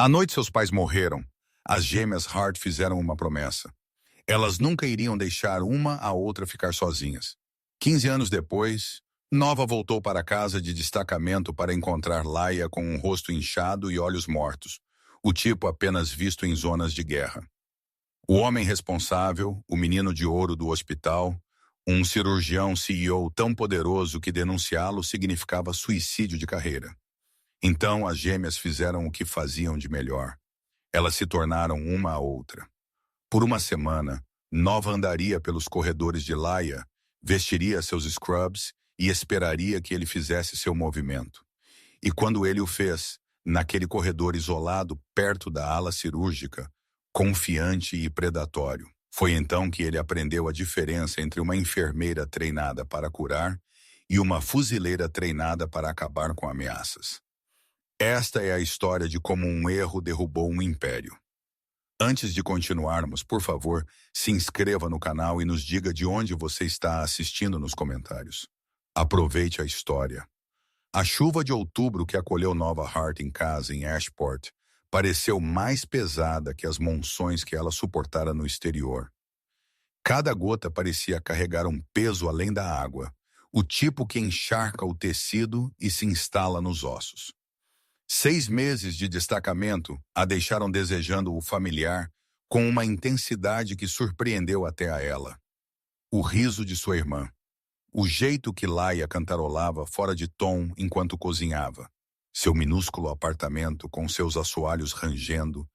À noite seus pais morreram. As gêmeas Hart fizeram uma promessa. Elas nunca iriam deixar uma a outra ficar sozinhas. 15 anos depois, Nova voltou para casa de destacamento para encontrar Laia com um rosto inchado e olhos mortos, o tipo apenas visto em zonas de guerra. O homem responsável, o menino de ouro do hospital, um cirurgião CEO tão poderoso que denunciá-lo significava suicídio de carreira. Então as gêmeas fizeram o que faziam de melhor. Elas se tornaram uma a outra. Por uma semana, Nova andaria pelos corredores de Laia, vestiria seus scrubs e esperaria que ele fizesse seu movimento. E quando ele o fez, naquele corredor isolado perto da ala cirúrgica, confiante e predatório, foi então que ele aprendeu a diferença entre uma enfermeira treinada para curar e uma fuzileira treinada para acabar com ameaças. Esta é a história de como um erro derrubou um império. Antes de continuarmos, por favor, se inscreva no canal e nos diga de onde você está assistindo nos comentários. Aproveite a história. A chuva de outubro que acolheu Nova Hart em casa em Ashport pareceu mais pesada que as monções que ela suportara no exterior. Cada gota parecia carregar um peso além da água, o tipo que encharca o tecido e se instala nos ossos. 6 meses de destacamento a deixaram desejando o familiar com uma intensidade que surpreendeu até a ela. O riso de sua irmã. O jeito que Laia cantarolava fora de tom enquanto cozinhava. Seu minúsculo apartamento com seus assoalhos rangendo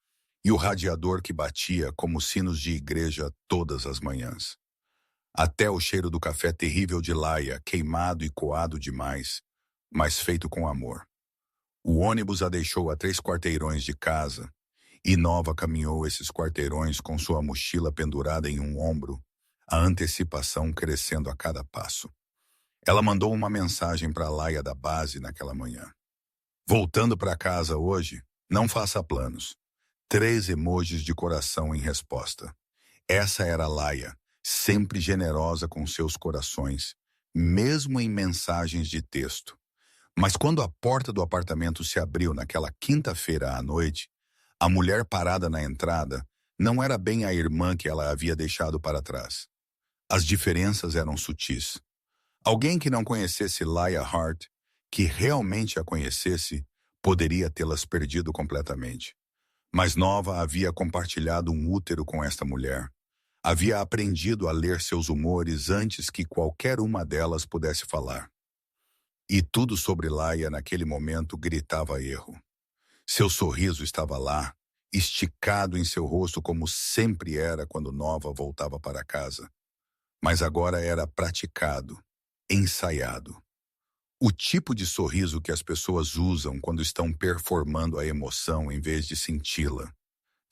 e o radiador que batia como sinos de igreja todas as manhãs. Até o cheiro do café terrível de Laia, queimado e coado demais, mas feito com amor. O ônibus a deixou a 3 quarteirões de casa, e Nova caminhou esses quarteirões com sua mochila pendurada em um ombro, a antecipação crescendo a cada passo. Ela mandou uma mensagem para Laia da base naquela manhã. Voltando para casa hoje, não faça planos. 3 emojis de coração em resposta. Essa era Laia, sempre generosa com seus corações, mesmo em mensagens de texto. Mas quando a porta do apartamento se abriu naquela quinta-feira à noite, a mulher parada na entrada não era bem a irmã que ela havia deixado para trás. As diferenças eram sutis. Alguém que não conhecesse Laia Hart, que realmente a conhecesse, poderia tê-las perdido completamente. Mas Nova havia compartilhado um útero com esta mulher. Havia aprendido a ler seus humores antes que qualquer uma delas pudesse falar. E tudo sobre Laia naquele momento gritava erro. Seu sorriso estava lá, esticado em seu rosto como sempre era quando Nova voltava para casa. Mas agora era praticado, ensaiado. O tipo de sorriso que as pessoas usam quando estão performando a emoção em vez de senti-la.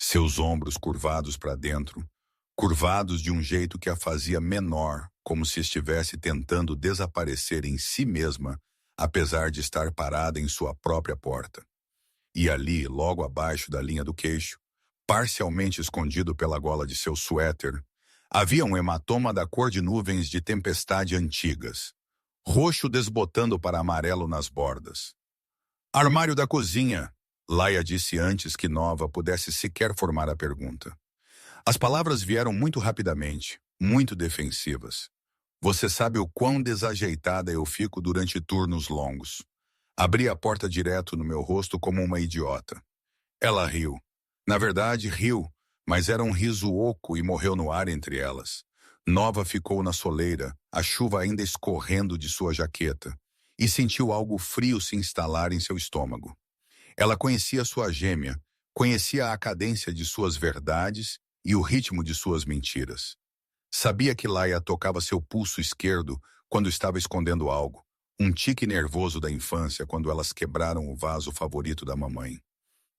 Seus ombros curvados para dentro, curvados de um jeito que a fazia menor, como se estivesse tentando desaparecer em si mesma, apesar de estar parada em sua própria porta. E ali, logo abaixo da linha do queixo, parcialmente escondido pela gola de seu suéter, havia um hematoma da cor de nuvens de tempestade antigas, roxo desbotando para amarelo nas bordas. Armário da cozinha, Laia disse antes que Nova pudesse sequer formar a pergunta. As palavras vieram muito rapidamente, muito defensivas. Você sabe o quão desajeitada eu fico durante turnos longos. Abri a porta direto no meu rosto como uma idiota. Ela riu. Na verdade, riu, mas era um riso oco e morreu no ar entre elas. Nova ficou na soleira, a chuva ainda escorrendo de sua jaqueta, e sentiu algo frio se instalar em seu estômago. Ela conhecia sua gêmea, conhecia a cadência de suas verdades e o ritmo de suas mentiras. Sabia que Laia tocava seu pulso esquerdo quando estava escondendo algo, um tique nervoso da infância quando elas quebraram o vaso favorito da mamãe.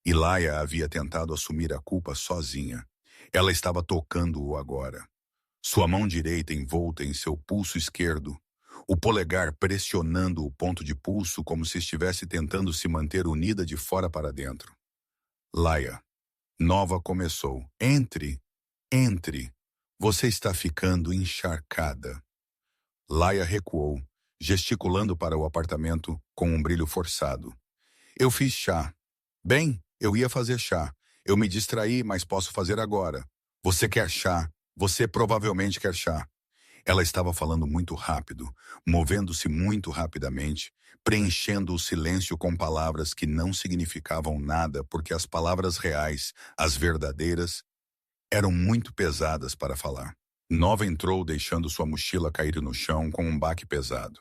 E Laia havia tentado assumir a culpa sozinha. Ela estava tocando-o agora. Sua mão direita envolta em seu pulso esquerdo, o polegar pressionando o ponto de pulso como se estivesse tentando se manter unida de fora para dentro. Laia. Nova começou. Entre. Você está ficando encharcada. Laia recuou, gesticulando para o apartamento com um brilho forçado. Eu fiz chá. Bem, Eu ia fazer chá. Eu me distraí, mas posso fazer agora. Você quer chá? Você provavelmente quer chá. Ela estava falando muito rápido, movendo-se muito rapidamente, preenchendo o silêncio com palavras que não significavam nada porque as palavras reais, as verdadeiras, eram muito pesadas para falar. Nova entrou deixando sua mochila cair no chão com um baque pesado.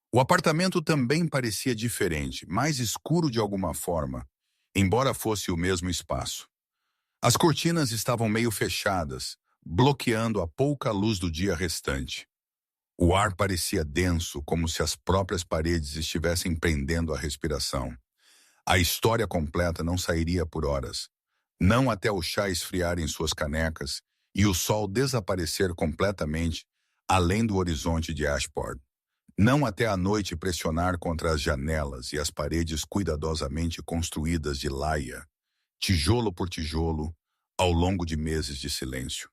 O apartamento também parecia diferente, mais escuro de alguma forma, embora fosse o mesmo espaço. As cortinas estavam meio fechadas, bloqueando a pouca luz do dia restante. O ar parecia denso, como se as próprias paredes estivessem prendendo a respiração. A história completa não sairia por horas, não até o chá esfriar em suas canecas e o sol desaparecer completamente além do horizonte de Ashport. Não até a noite pressionar contra as janelas e as paredes cuidadosamente construídas de laia, tijolo por tijolo, ao longo de meses de silêncio.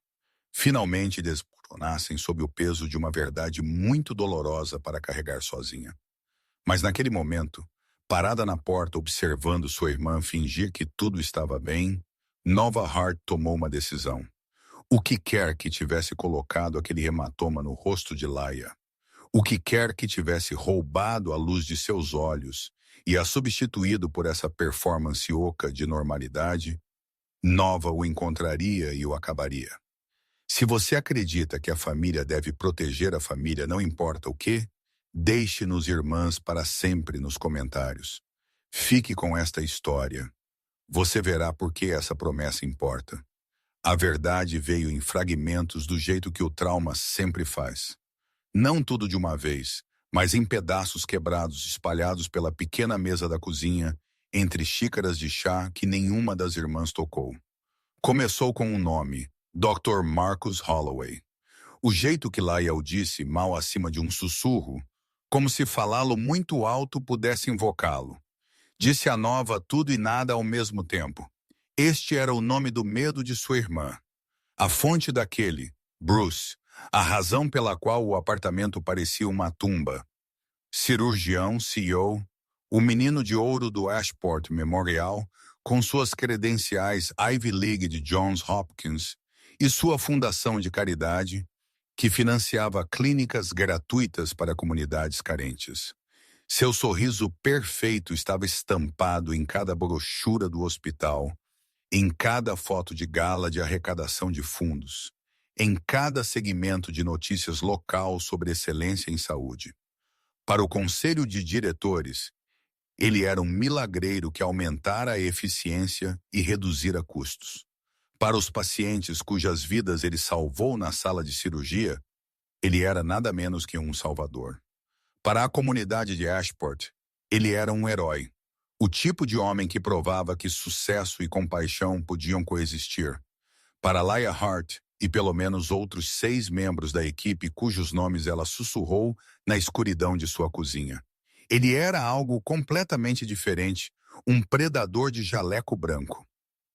Finalmente desmoronassem sob o peso de uma verdade muito dolorosa para carregar sozinha. Mas naquele momento, parada na porta observando sua irmã fingir que tudo estava bem, Nova Hart tomou uma decisão. O que quer que tivesse colocado aquele hematoma no rosto de Laia, o que quer que tivesse roubado a luz de seus olhos e a substituído por essa performance oca de normalidade, Nova o encontraria e o acabaria. Se você acredita que a família deve proteger a família, não importa o quê, deixe-nos irmãs para sempre nos comentários. Fique com esta história. Você verá por que essa promessa importa. A verdade veio em fragmentos do jeito que o trauma sempre faz. Não tudo de uma vez, mas em pedaços quebrados espalhados pela pequena mesa da cozinha, entre xícaras de chá que nenhuma das irmãs tocou. Começou com um nome, Dr. Marcus Holloway. O jeito que Laia o disse, mal acima de um sussurro, como se falá-lo muito alto pudesse invocá-lo. Disse a Nova tudo e nada ao mesmo tempo. Este era o nome do medo de sua irmã. A fonte daquele, Bruce, a razão pela qual o apartamento parecia uma tumba. Cirurgião, CEO, o menino de ouro do Ashport Memorial, com suas credenciais Ivy League de Johns Hopkins e sua fundação de caridade, que financiava clínicas gratuitas para comunidades carentes. Seu sorriso perfeito estava estampado em cada brochura do hospital, em cada foto de gala de arrecadação de fundos, em cada segmento de notícias local sobre excelência em saúde. Para o conselho de diretores, ele era um milagreiro que aumentara a eficiência e reduzira custos. Para os pacientes cujas vidas ele salvou na sala de cirurgia, ele era nada menos que um salvador. Para a comunidade de Ashport, ele era um herói. O tipo de homem que provava que sucesso e compaixão podiam coexistir. Para Laia Hart e pelo menos outros 6 membros da equipe cujos nomes ela sussurrou na escuridão de sua cozinha. Ele era algo completamente diferente, um predador de jaleco branco.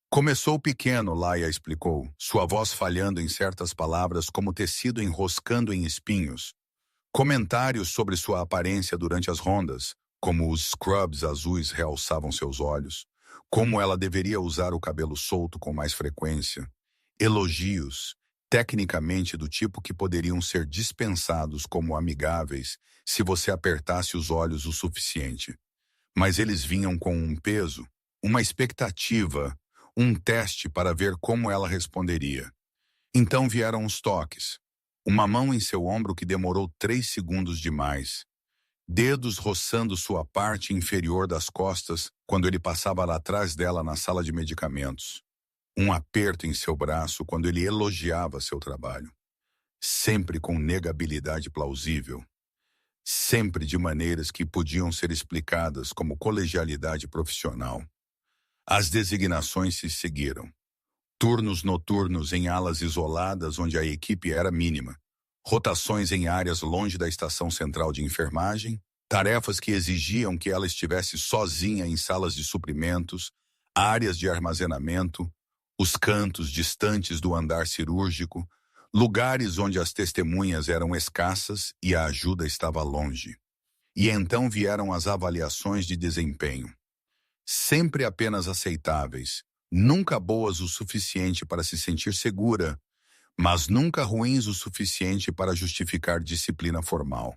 Começou pequeno, Laia explicou, sua voz falhando em certas palavras como tecido enroscando em espinhos. Comentários sobre sua aparência durante as rondas, como os scrubs azuis realçavam seus olhos, como ela deveria usar o cabelo solto com mais frequência. Elogios, tecnicamente do tipo que poderiam ser dispensados como amigáveis se você apertasse os olhos o suficiente. Mas eles vinham com um peso, uma expectativa, um teste para ver como ela responderia. Então vieram os toques. Uma mão em seu ombro que demorou 3 segundos demais. Dedos roçando sua parte inferior das costas quando ele passava lá atrás dela na sala de medicamentos. Um aperto em seu braço quando ele elogiava seu trabalho. Sempre com negabilidade plausível. Sempre de maneiras que podiam ser explicadas como colegialidade profissional. As designações se seguiram. Turnos noturnos em alas isoladas onde a equipe era mínima. Rotações em áreas longe da estação central de enfermagem. Tarefas que exigiam que ela estivesse sozinha em salas de suprimentos, áreas de armazenamento, os cantos distantes do andar cirúrgico, lugares onde as testemunhas eram escassas e a ajuda estava longe. E então vieram as avaliações de desempenho. sempre apenas aceitáveis, nunca boas o suficiente para se sentir segura, mas nunca ruins o suficiente para justificar disciplina formal.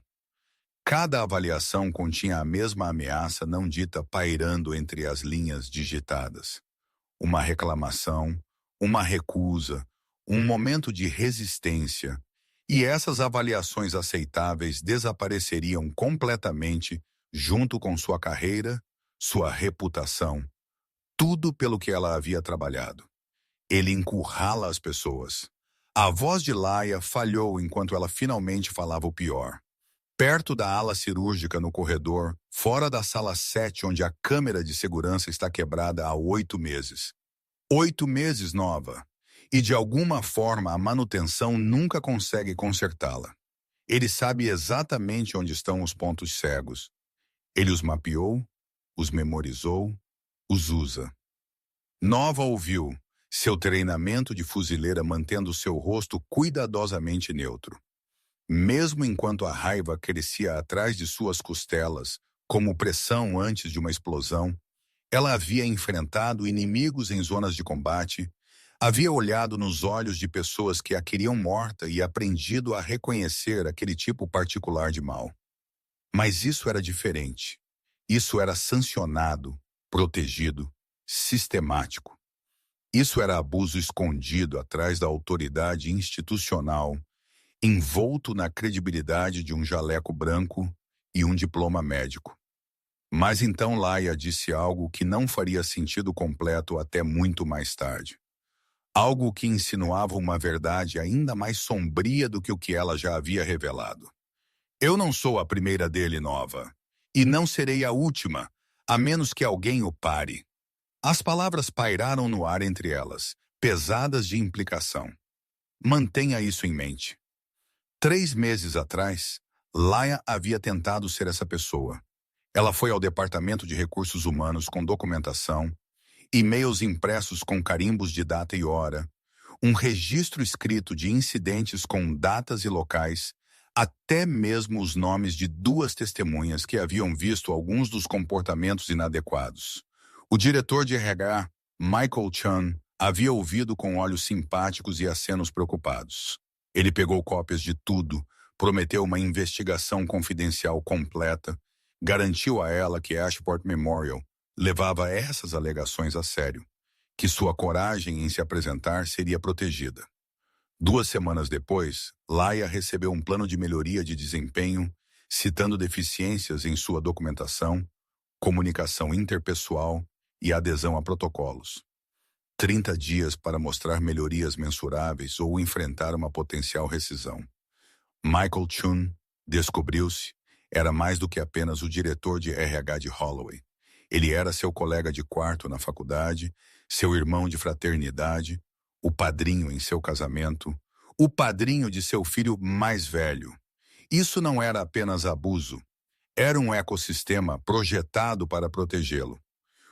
Cada avaliação continha a mesma ameaça não dita pairando entre as linhas digitadas. Uma reclamação, uma recusa, um momento de resistência, e essas avaliações aceitáveis desapareceriam completamente junto com sua carreira, sua reputação, tudo pelo que ela havia trabalhado. Ele encurrala as pessoas. A voz de Laia falhou enquanto ela finalmente falava o pior. Perto da ala cirúrgica no corredor, fora da sala 7, onde a câmera de segurança está quebrada há 8 meses. 8 meses nova. E de alguma forma a manutenção nunca consegue consertá-la. Ele sabe exatamente onde estão os pontos cegos. Ele os mapeou, os memorizou, os usa. Nova ouviu seu treinamento de fuzileira mantendo seu rosto cuidadosamente neutro. Mesmo enquanto a raiva crescia atrás de suas costelas, como pressão antes de uma explosão, ela havia enfrentado inimigos em zonas de combate, havia olhado nos olhos de pessoas que a queriam morta e aprendido a reconhecer aquele tipo particular de mal. Mas isso era diferente. Isso era sancionado, protegido, sistemático. Isso era abuso escondido atrás da autoridade institucional, envolto na credibilidade de um jaleco branco e um diploma médico. Mas então Laia disse algo que não faria sentido completo até muito mais tarde. Algo que insinuava uma verdade ainda mais sombria do que o que ela já havia revelado. Eu não sou a primeira dele, Nova. E não serei a última, a menos que alguém o pare. As palavras pairaram no ar entre elas, pesadas de implicação. Mantenha isso em mente. 3 meses atrás, Laia havia tentado ser essa pessoa. Ela foi ao Departamento de Recursos Humanos com documentação, e-mails impressos com carimbos de data e hora, um registro escrito de incidentes com datas e locais, até mesmo os nomes de 2 testemunhas que haviam visto alguns dos comportamentos inadequados. O diretor de RH, Michael Chun, havia ouvido com olhos simpáticos e acenos preocupados. Ele pegou cópias de tudo, prometeu uma investigação confidencial completa, garantiu a ela que Ashport Memorial levava essas alegações a sério, que sua coragem em se apresentar seria protegida. 2 semanas depois, Laia recebeu um plano de melhoria de desempenho, citando deficiências em sua documentação, comunicação interpessoal e adesão a protocolos. 30 dias para mostrar melhorias mensuráveis ou enfrentar uma potencial rescisão. Michael Chun, descobriu-se, era mais do que apenas o diretor de RH de Holloway. Ele era seu colega de quarto na faculdade, seu irmão de fraternidade, o padrinho em seu casamento, o padrinho de seu filho mais velho. Isso não era apenas abuso, era um ecossistema projetado para protegê-lo.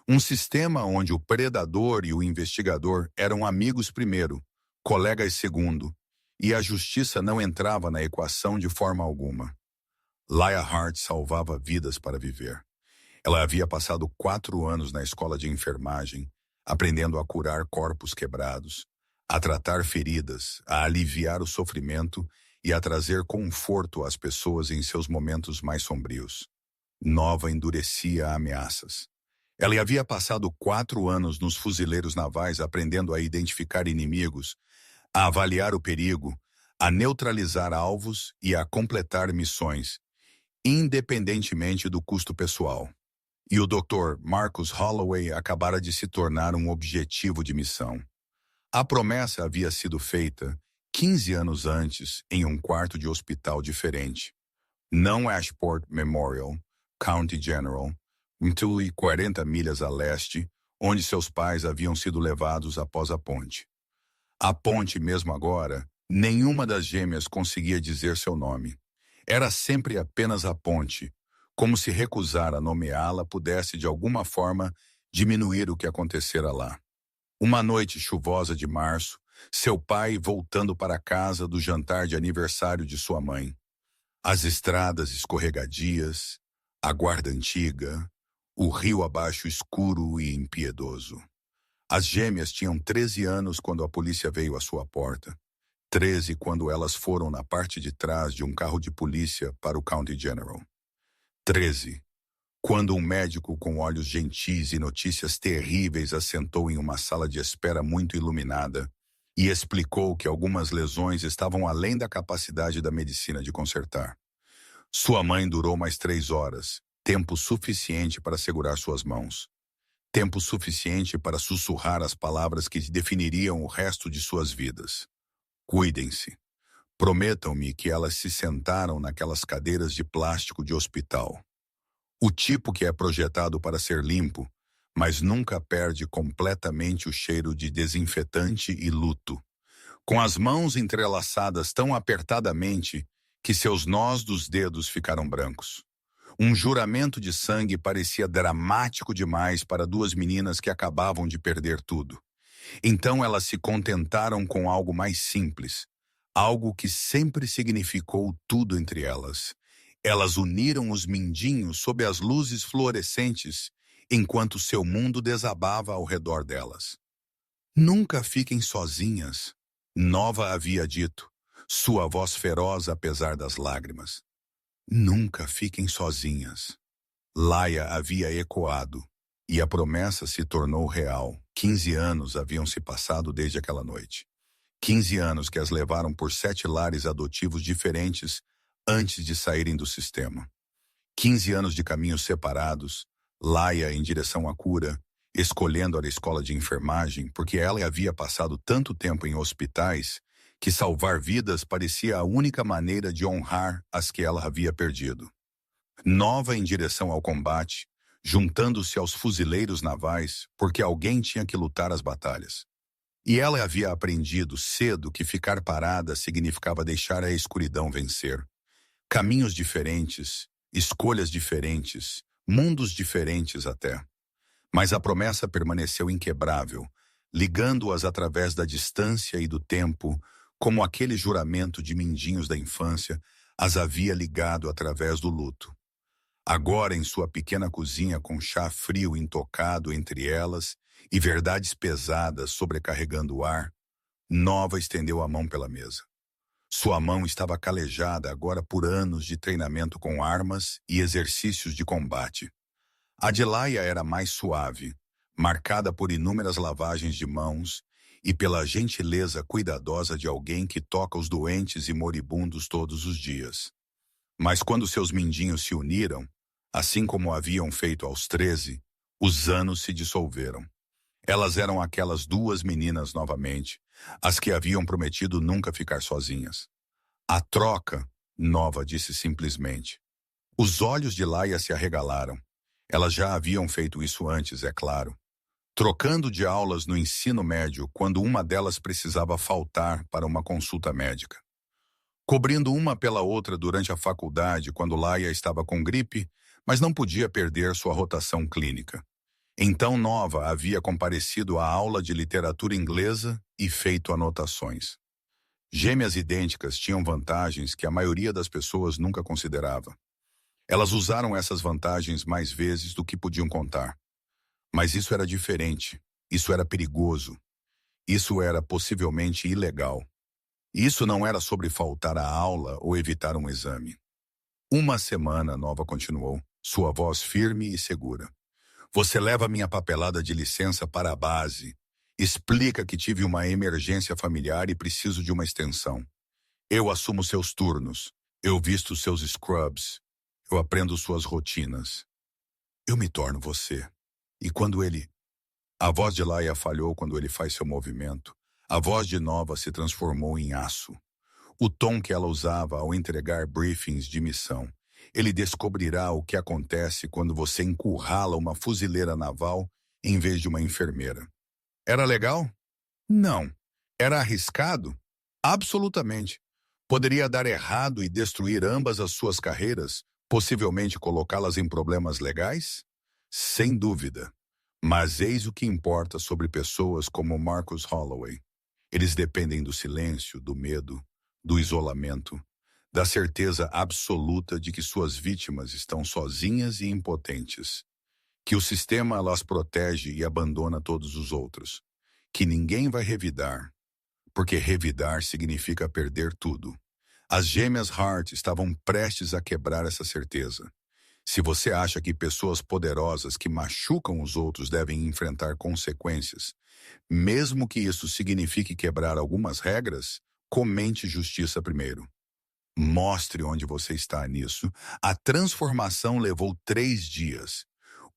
Um sistema onde o predador e o investigador eram amigos primeiro, colegas segundo, e a justiça não entrava na equação de forma alguma. Laia Hart salvava vidas para viver. Ela havia passado 4 anos na escola de enfermagem, aprendendo a curar corpos quebrados, a tratar feridas, a aliviar o sofrimento e a trazer conforto às pessoas em seus momentos mais sombrios. Nova endurecia ameaças. Ela havia passado 4 anos nos fuzileiros navais aprendendo a identificar inimigos, a avaliar o perigo, a neutralizar alvos e a completar missões, independentemente do custo pessoal. E o Dr. Marcus Holloway acabara de se tornar um objetivo de missão. A promessa havia sido feita 15 anos antes em um quarto de hospital diferente. Não Ashport Memorial, County General, 40 milhas a leste, onde seus pais haviam sido levados após a ponte. A ponte, mesmo agora, nenhuma das gêmeas conseguia dizer seu nome. Era sempre apenas a ponte, como se recusar a nomeá-la pudesse de alguma forma diminuir o que acontecera lá. Uma noite chuvosa de março, seu pai voltando para casa do jantar de aniversário de sua mãe. As estradas escorregadias, a guarda antiga, o rio abaixo escuro e impiedoso. As gêmeas tinham 13 anos quando a polícia veio à sua porta. 13 quando elas foram na parte de trás de um carro de polícia para o County General. 13 quando um médico com olhos gentis e notícias terríveis assentou em uma sala de espera muito iluminada e explicou que algumas lesões estavam além da capacidade da medicina de consertar. Sua mãe durou mais 3 horas, tempo suficiente para segurar suas mãos. Tempo suficiente para sussurrar as palavras que definiriam o resto de suas vidas. Cuidem-se. Prometam-me que elas se sentaram naquelas cadeiras de plástico de hospital. O tipo que é projetado para ser limpo, mas nunca perde completamente o cheiro de desinfetante e luto. Com as mãos entrelaçadas tão apertadamente que seus nós dos dedos ficaram brancos. Um juramento de sangue parecia dramático demais para duas meninas que acabavam de perder tudo. Então elas se contentaram com algo mais simples, algo que sempre significou tudo entre elas. Elas uniram os mindinhos sob as luzes fluorescentes, enquanto seu mundo desabava ao redor delas. Nunca fiquem sozinhas, Nova havia dito, sua voz feroz apesar das lágrimas. Nunca fiquem sozinhas. Laia havia ecoado, e a promessa se tornou real. 15 anos haviam se passado desde aquela noite. 15 anos que as levaram por 7 lares adotivos diferentes antes de saírem do sistema. 15 anos de caminhos separados, Laia em direção à cura, escolhendo a escola de enfermagem porque ela havia passado tanto tempo em hospitais que salvar vidas parecia a única maneira de honrar as que ela havia perdido. Nova em direção ao combate, juntando-se aos fuzileiros navais porque alguém tinha que lutar as batalhas. E ela havia aprendido cedo que ficar parada significava deixar a escuridão vencer. Caminhos diferentes, escolhas diferentes, mundos diferentes até. Mas a promessa permaneceu inquebrável, ligando-as através da distância e do tempo, como aquele juramento de mindinhos da infância as havia ligado através do luto. Agora, em sua pequena cozinha com chá frio intocado entre elas e verdades pesadas sobrecarregando o ar, Nova estendeu a mão pela mesa. Sua mão estava calejada agora por anos de treinamento com armas e exercícios de combate. A de Laia era mais suave, marcada por inúmeras lavagens de mãos e pela gentileza cuidadosa de alguém que toca os doentes e moribundos todos os dias. Mas quando seus mindinhos se uniram, assim como haviam feito aos 13, os anos se dissolveram. Elas eram aquelas duas meninas novamente, as que haviam prometido nunca ficar sozinhas. A troca, Nova disse simplesmente. Os olhos de Laia se arregalaram. Elas já haviam feito isso antes, é claro. Trocando de aulas no ensino médio quando uma delas precisava faltar para uma consulta médica. Cobrindo uma pela outra durante a faculdade quando Laia estava com gripe, mas não podia perder sua rotação clínica. Então Nova havia comparecido à aula de literatura inglesa e feito anotações. Gêmeas idênticas tinham vantagens que a maioria das pessoas nunca considerava. Elas usaram essas vantagens mais vezes do que podiam contar. Mas isso era diferente, isso era perigoso, isso era possivelmente ilegal. Isso não era sobre faltar à aula ou evitar um exame. Uma semana, Nova continuou, sua voz firme e segura. Você leva minha papelada de licença para a base. Explica que tive uma emergência familiar e preciso de uma extensão. Eu assumo seus turnos. Eu visto seus scrubs. Eu aprendo suas rotinas. Eu me torno você. E quando ele... A voz de Laia falhou quando ele faz seu movimento. A voz de Nova se transformou em aço. O tom que ela usava ao entregar briefings de missão. Ele descobrirá o que acontece quando você encurrala uma fuzileira naval em vez de uma enfermeira. Era legal? Não. Era arriscado? Absolutamente. Poderia dar errado e destruir ambas as suas carreiras, possivelmente colocá-las em problemas legais? Sem dúvida. Mas eis o que importa sobre pessoas como Marcus Holloway. Eles dependem do silêncio, do medo, do isolamento, da certeza absoluta de que suas vítimas estão sozinhas e impotentes. que o sistema as protege e abandona todos os outros, que ninguém vai revidar, porque revidar significa perder tudo. As gêmeas Hart estavam prestes a quebrar essa certeza. Se você acha que pessoas poderosas que machucam os outros devem enfrentar consequências, mesmo que isso signifique quebrar algumas regras, comente justiça primeiro. Mostre onde você está nisso. A transformação levou 3 dias.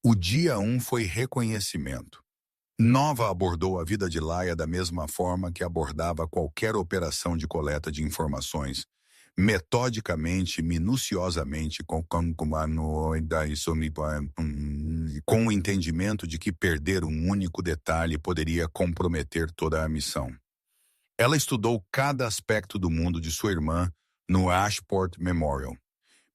O dia 1 foi reconhecimento. Nova abordou a vida de Laia da mesma forma que abordava qualquer operação de coleta de informações, metodicamente, minuciosamente, com o entendimento de que perder um único detalhe poderia comprometer toda a missão. Ela estudou cada aspecto do mundo de sua irmã no Ashport Memorial.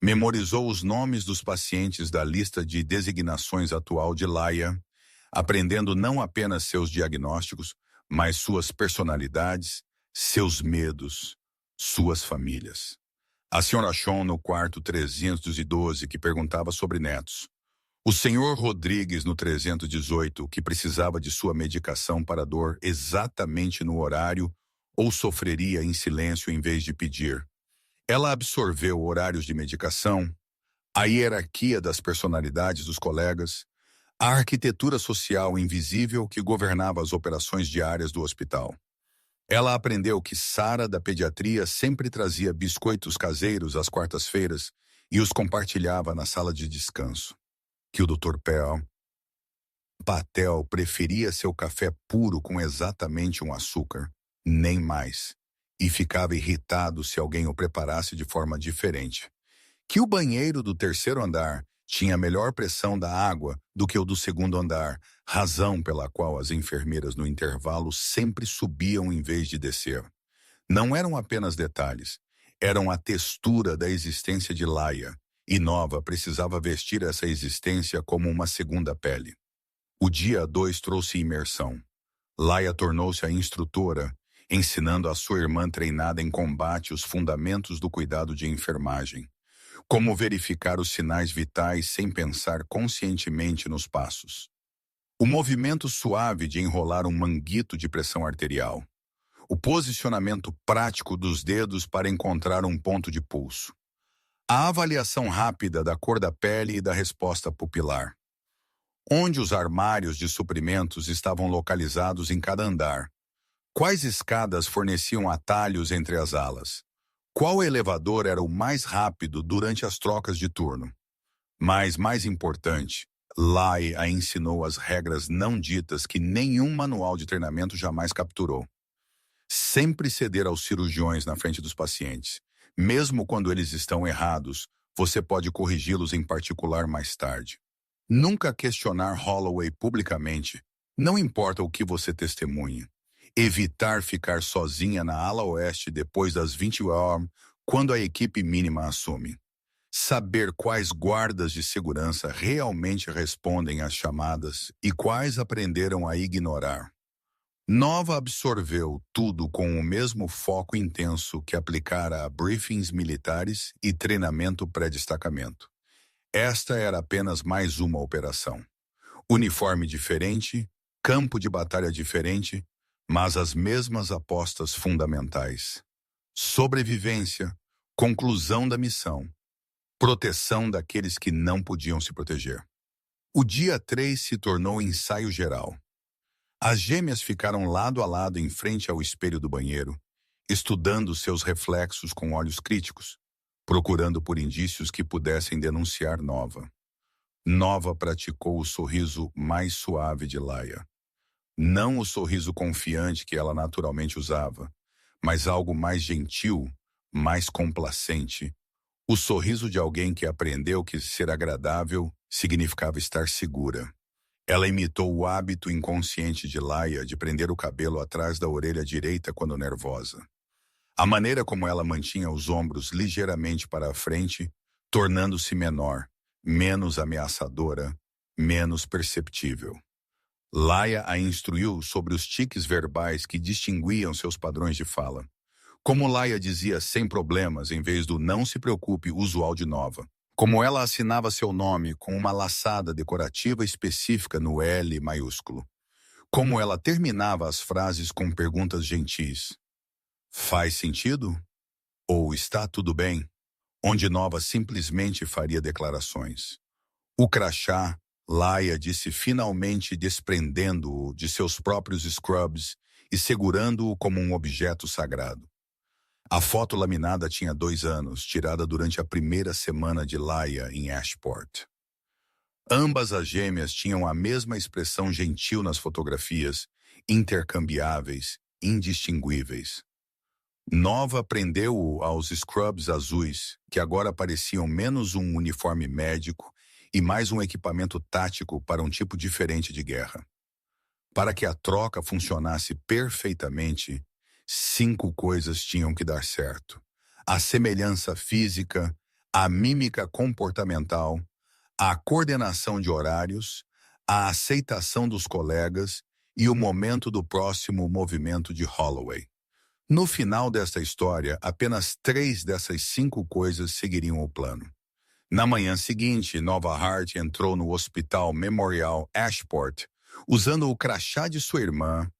Memorizou os nomes dos pacientes da lista de designações atual de Laia, aprendendo não apenas seus diagnósticos, mas suas personalidades, seus medos, suas famílias. A senhora Shawn no quarto 312, que perguntava sobre netos. O senhor Rodrigues no 318, que precisava de sua medicação para dor exatamente no horário ou sofreria em silêncio em vez de pedir. Ela absorveu horários de medicação, a hierarquia das personalidades dos colegas, a arquitetura social invisível que governava as operações diárias do hospital. Ela aprendeu que Sara, da pediatria, sempre trazia biscoitos caseiros às quartas-feiras e os compartilhava na sala de descanso. Que o Dr. Patel preferia seu café puro com exatamente um açúcar, nem mais, e ficava irritado se alguém o preparasse de forma diferente. Que o banheiro do 3º andar tinha melhor pressão da água do que o do 2º andar, razão pela qual as enfermeiras no intervalo sempre subiam em vez de descer. Não eram apenas detalhes, eram a textura da existência de Laia, e Nova precisava vestir essa existência como uma segunda pele. O dia 2 trouxe imersão. Laia tornou-se a instrutora, ensinando a sua irmã treinada em combate os fundamentos do cuidado de enfermagem. Como verificar os sinais vitais sem pensar conscientemente nos passos. O movimento suave de enrolar um manguito de pressão arterial. O posicionamento prático dos dedos para encontrar um ponto de pulso. A avaliação rápida da cor da pele e da resposta pupilar. Onde os armários de suprimentos estavam localizados em cada andar. Quais escadas forneciam atalhos entre as alas. Qual elevador era o mais rápido durante as trocas de turno? Mas, mais importante, Lai a ensinou as regras não ditas que nenhum manual de treinamento jamais capturou. Sempre ceder aos cirurgiões na frente dos pacientes. Mesmo quando eles estão errados, você pode corrigi-los em particular mais tarde. Nunca questionar Holloway publicamente, não importa o que você testemunhe. Evitar ficar sozinha na ala oeste depois das 20 horas, quando a equipe mínima assume. Saber quais guardas de segurança realmente respondem às chamadas e quais aprenderam a ignorar. Nova absorveu tudo com o mesmo foco intenso que aplicara a briefings militares e treinamento pré-destacamento. Esta era apenas mais uma operação. Uniforme diferente, campo de batalha diferente, mas as mesmas apostas fundamentais. Sobrevivência, conclusão da missão, proteção daqueles que não podiam se proteger. O dia 3 se tornou ensaio geral. As gêmeas ficaram lado a lado em frente ao espelho do banheiro, estudando seus reflexos com olhos críticos, procurando por indícios que pudessem denunciar Nova. Nova praticou o sorriso mais suave de Laia. Não o sorriso confiante que ela naturalmente usava, mas algo mais gentil, mais complacente. O sorriso de alguém que aprendeu que ser agradável significava estar segura. Ela imitou o hábito inconsciente de Laia de prender o cabelo atrás da orelha direita quando nervosa. A maneira como ela mantinha os ombros ligeiramente para a frente, tornando-se menor, menos ameaçadora, menos perceptível. Laia a instruiu sobre os tiques verbais que distinguiam seus padrões de fala. Como Laia dizia sem problemas em vez do não se preocupe usual de Nova. Como ela assinava seu nome com uma laçada decorativa específica no L maiúsculo. Como ela terminava as frases com perguntas gentis. Faz sentido? Ou está tudo bem? Onde Nova simplesmente faria declarações. O crachá, Laia disse finalmente desprendendo-o de seus próprios scrubs e segurando-o como um objeto sagrado. A foto laminada tinha 2 anos, tirada durante a primeira semana de Laia em Ashport. Ambas as gêmeas tinham a mesma expressão gentil nas fotografias, intercambiáveis, indistinguíveis. Nova prendeu-o aos scrubs azuis, que agora pareciam menos um uniforme médico e mais um equipamento tático para um tipo diferente de guerra. Para que a troca funcionasse perfeitamente, 5 coisas tinham que dar certo: a semelhança física, a mímica comportamental, a coordenação de horários, a aceitação dos colegas e o momento do próximo movimento de Holloway. No final desta história, apenas 3 dessas 5 coisas seguiriam o plano. Na manhã seguinte, Nova Hart entrou no Hospital Memorial Ashport, usando o crachá de sua irmã,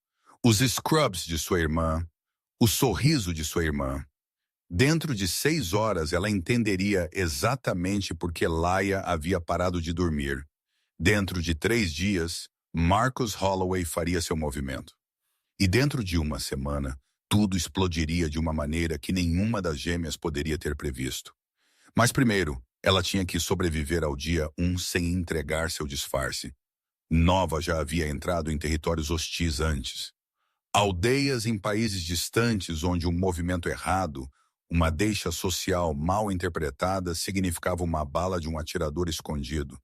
os scrubs de sua irmã, o sorriso de sua irmã. Dentro de 6 horas, ela entenderia exatamente por que Laia havia parado de dormir. Dentro de 3 dias, Marcus Holloway faria seu movimento. E dentro de 1 semana, tudo explodiria de uma maneira que nenhuma das gêmeas poderia ter previsto. Mas primeiro, ela tinha que sobreviver ao dia 1 sem entregar seu disfarce. Nova já havia entrado em territórios hostis antes. Aldeias em países distantes onde um movimento errado, uma deixa social mal interpretada, significava uma bala de um atirador escondido.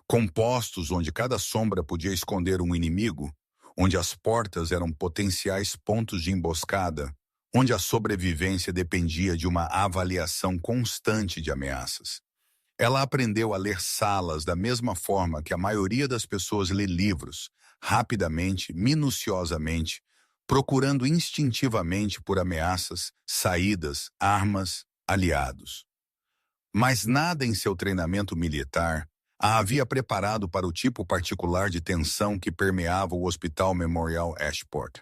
Compostos onde cada sombra podia esconder um inimigo, onde as portas eram potenciais pontos de emboscada, onde a sobrevivência dependia de uma avaliação constante de ameaças. Ela aprendeu a ler salas da mesma forma que a maioria das pessoas lê livros, rapidamente, minuciosamente, procurando instintivamente por ameaças, saídas, armas, aliados. Mas nada em seu treinamento militar a havia preparado para o tipo particular de tensão que permeava o Hospital Memorial Ashport.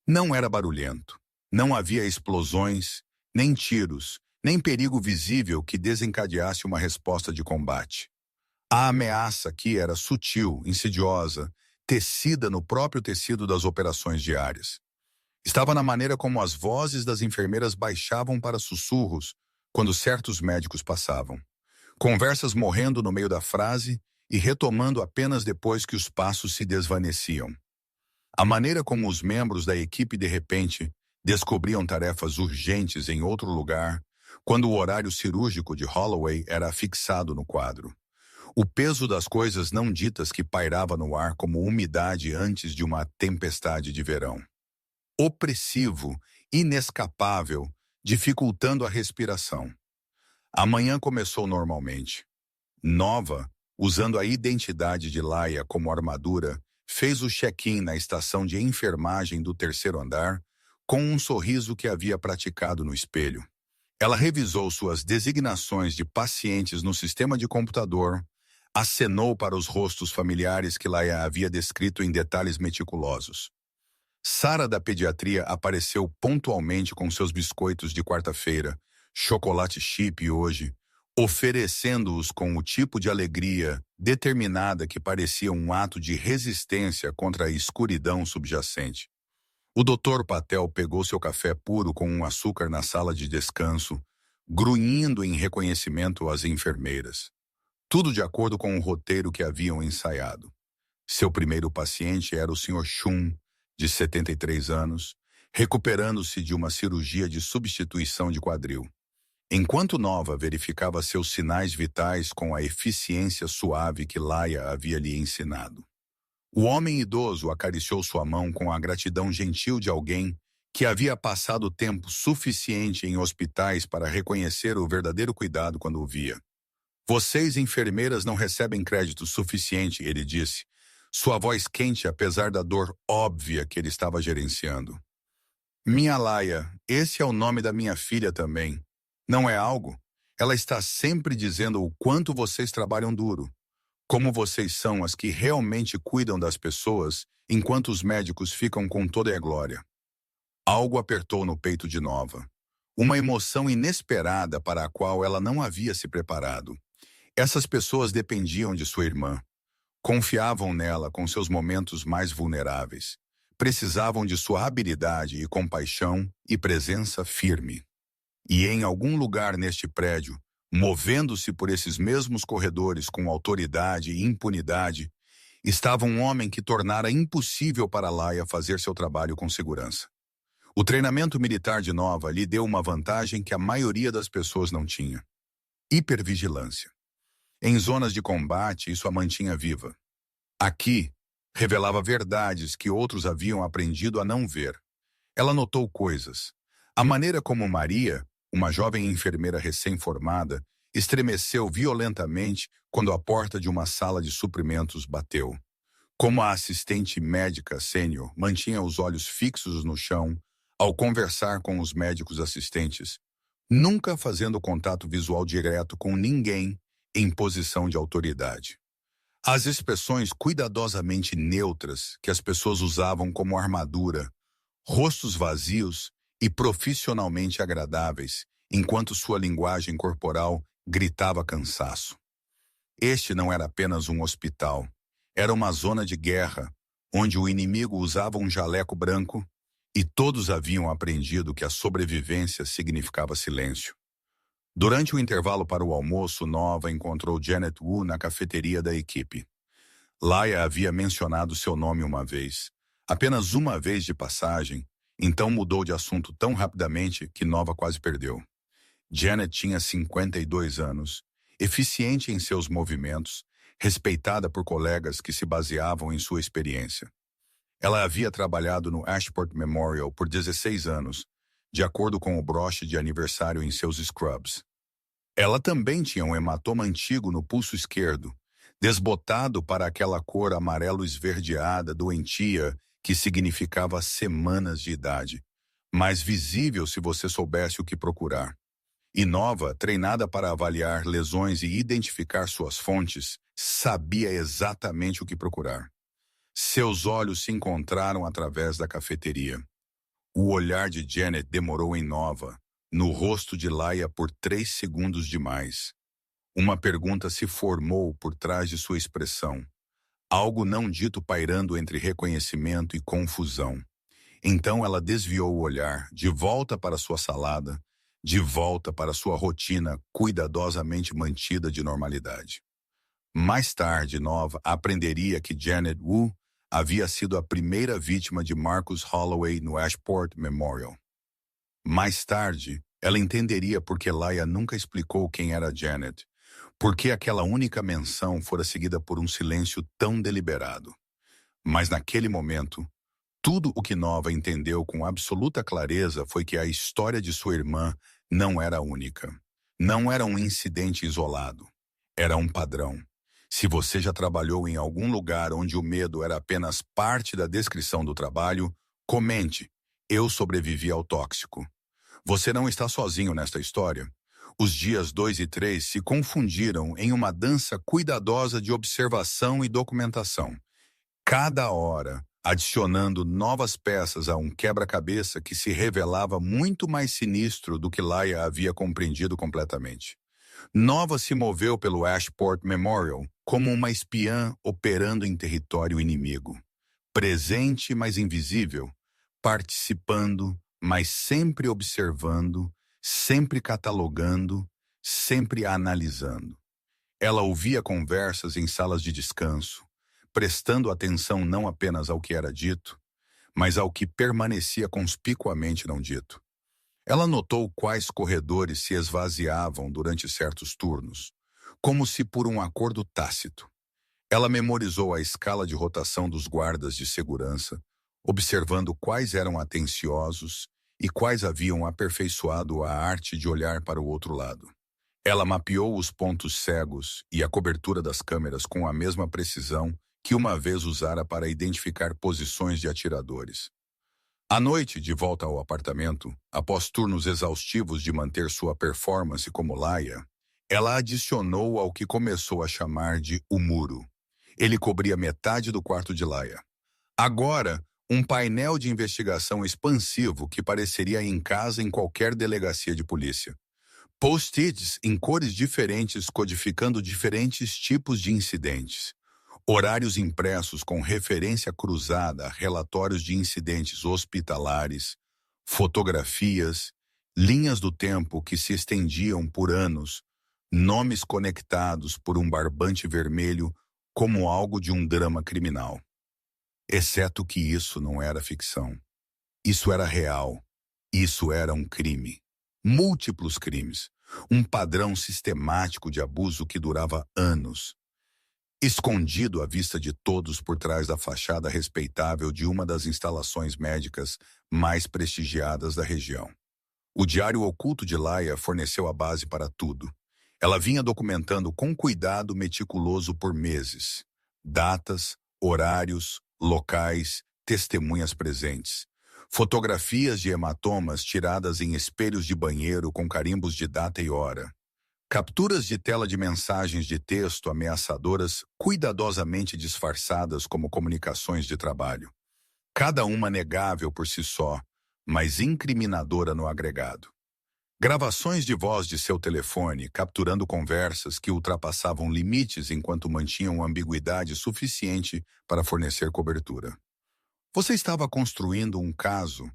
Não era barulhento, não havia explosões, nem tiros, nem perigo visível que desencadeasse uma resposta de combate. A ameaça aqui era sutil, insidiosa, tecida no próprio tecido das operações diárias. Estava na maneira como as vozes das enfermeiras baixavam para sussurros quando certos médicos passavam. Conversas morrendo no meio da frase e retomando apenas depois que os passos se desvaneciam. A maneira como os membros da equipe de repente descobriam tarefas urgentes em outro lugar, quando o horário cirúrgico de Holloway era fixado no quadro. O peso das coisas não ditas que pairava no ar como umidade antes de uma tempestade de verão. Opressivo, inescapável, dificultando a respiração. A manhã começou normalmente. Nova, usando a identidade de Laia como armadura, fez o check-in na estação de enfermagem do 3º andar com um sorriso que havia praticado no espelho. Ela revisou suas designações de pacientes no sistema de computador, acenou para os rostos familiares que Laia havia descrito em detalhes meticulosos. Sara da pediatria apareceu pontualmente com seus biscoitos de quarta-feira, chocolate chip hoje, oferecendo-os com o tipo de alegria determinada que parecia um ato de resistência contra a escuridão subjacente. O Dr. Patel pegou seu café puro com um açúcar na sala de descanso, grunhindo em reconhecimento às enfermeiras. Tudo de acordo com o roteiro que haviam ensaiado. Seu primeiro paciente era o Sr. Chun, de 73 anos, recuperando-se de uma cirurgia de substituição de quadril. Enquanto Nova verificava seus sinais vitais com a eficiência suave que Laia havia lhe ensinado. O homem idoso acariciou sua mão com a gratidão gentil de alguém que havia passado tempo suficiente em hospitais para reconhecer o verdadeiro cuidado quando o via. Vocês, enfermeiras, não recebem crédito suficiente, ele disse, sua voz quente apesar da dor óbvia que ele estava gerenciando. Minha Laia, esse é o nome da minha filha também. Não é algo? Ela está sempre dizendo o quanto vocês trabalham duro, como vocês são as que realmente cuidam das pessoas, enquanto os médicos ficam com toda a glória. Algo apertou no peito de Nova. Uma emoção inesperada para a qual ela não havia se preparado. Essas pessoas dependiam de sua irmã. Confiavam nela com seus momentos mais vulneráveis. Precisavam de sua habilidade e compaixão e presença firme. E em algum lugar neste prédio, movendo-se por esses mesmos corredores com autoridade e impunidade, estava um homem que tornara impossível para Laia fazer seu trabalho com segurança. O treinamento militar de Nova lhe deu uma vantagem que a maioria das pessoas não tinha: hipervigilância. Em zonas de combate, isso a mantinha viva. Aqui, revelava verdades que outros haviam aprendido a não ver. Ela notou coisas. A maneira como Maria, uma jovem enfermeira recém-formada, estremeceu violentamente quando a porta de uma sala de suprimentos bateu. Como a assistente médica sênior mantinha os olhos fixos no chão ao conversar com os médicos assistentes, nunca fazendo contato visual direto com ninguém em posição de autoridade. As expressões cuidadosamente neutras que as pessoas usavam como armadura, rostos vazios e profissionalmente agradáveis, enquanto sua linguagem corporal gritava cansaço. Este não era apenas um hospital, era uma zona de guerra, onde o inimigo usava um jaleco branco e todos haviam aprendido que a sobrevivência significava silêncio. Durante o intervalo para o almoço, Nova encontrou Janet Wu na cafeteria da equipe. Laia havia mencionado seu nome uma vez, apenas uma vez de passagem, então mudou de assunto tão rapidamente que Nova quase perdeu. Janet tinha 52 anos, eficiente em seus movimentos, respeitada por colegas que se baseavam em sua experiência. Ela havia trabalhado no Ashport Memorial por 16 anos, de acordo com o broche de aniversário em seus scrubs. Ela também tinha um hematoma antigo no pulso esquerdo, desbotado para aquela cor amarelo-esverdeada doentia que significava semanas de idade, mas visível se você soubesse o que procurar. E Nova, treinada para avaliar lesões e identificar suas fontes, sabia exatamente o que procurar. Seus olhos se encontraram através da cafeteria. O olhar de Janet demorou em Nova, no rosto de Laia por 3 segundos demais. Uma pergunta se formou por trás de sua expressão, algo não dito pairando entre reconhecimento e confusão. Então ela desviou o olhar, de volta para sua salada, de volta para sua rotina cuidadosamente mantida de normalidade. Mais tarde, Nova aprenderia que Janet Wu havia sido a primeira vítima de Marcus Holloway no Ashport Memorial. Mais tarde, ela entenderia por que Laia nunca explicou quem era Janet, por que aquela única menção fora seguida por um silêncio tão deliberado. Mas naquele momento, tudo o que Nova entendeu com absoluta clareza foi que a história de sua irmã não era única. Não era um incidente isolado. Era um padrão. Se você já trabalhou em algum lugar onde o medo era apenas parte da descrição do trabalho, comente: eu sobrevivi ao tóxico. Você não está sozinho nesta história. Os dias 2 e 3 se confundiram em uma dança cuidadosa de observação e documentação. Cada hora, adicionando novas peças a um quebra-cabeça que se revelava muito mais sinistro do que Laia havia compreendido completamente. Nova se moveu pelo Ashport Memorial como uma espiã operando em território inimigo. Presente, mas invisível. Participando, mas sempre observando, sempre catalogando, sempre analisando. Ela ouvia conversas em salas de descanso, prestando atenção não apenas ao que era dito, mas ao que permanecia conspicuamente não dito. Ela notou quais corredores se esvaziavam durante certos turnos, como se por um acordo tácito. Ela memorizou a escala de rotação dos guardas de segurança, observando quais eram atenciosos e quais haviam aperfeiçoado a arte de olhar para o outro lado. Ela mapeou os pontos cegos e a cobertura das câmeras com a mesma precisão que uma vez usara para identificar posições de atiradores. À noite, de volta ao apartamento, após turnos exaustivos de manter sua performance como Laia, ela adicionou ao que começou a chamar de o muro. Ele cobria metade do quarto de Laia. Agora, um painel de investigação expansivo que pareceria em casa em qualquer delegacia de polícia. Post-its em cores diferentes codificando diferentes tipos de incidentes. Horários impressos com referência cruzada a relatórios de incidentes hospitalares, fotografias, linhas do tempo que se estendiam por anos, nomes conectados por um barbante vermelho como algo de um drama criminal. Exceto que isso não era ficção. Isso era real. Isso era um crime. Múltiplos crimes. Um padrão sistemático de abuso que durava anos. Escondido à vista de todos por trás da fachada respeitável de uma das instalações médicas mais prestigiadas da região. O Diário Oculto de Laia forneceu a base para tudo. Ela vinha documentando com cuidado meticuloso por meses. Datas, horários, locais, testemunhas presentes. Fotografias de hematomas tiradas em espelhos de banheiro com carimbos de data e hora. Capturas de tela de mensagens de texto ameaçadoras cuidadosamente disfarçadas como comunicações de trabalho. Cada uma negável por si só, mas incriminadora no agregado. Gravações de voz de seu telefone capturando conversas que ultrapassavam limites enquanto mantinham ambiguidade suficiente para fornecer cobertura. Você estava construindo um caso,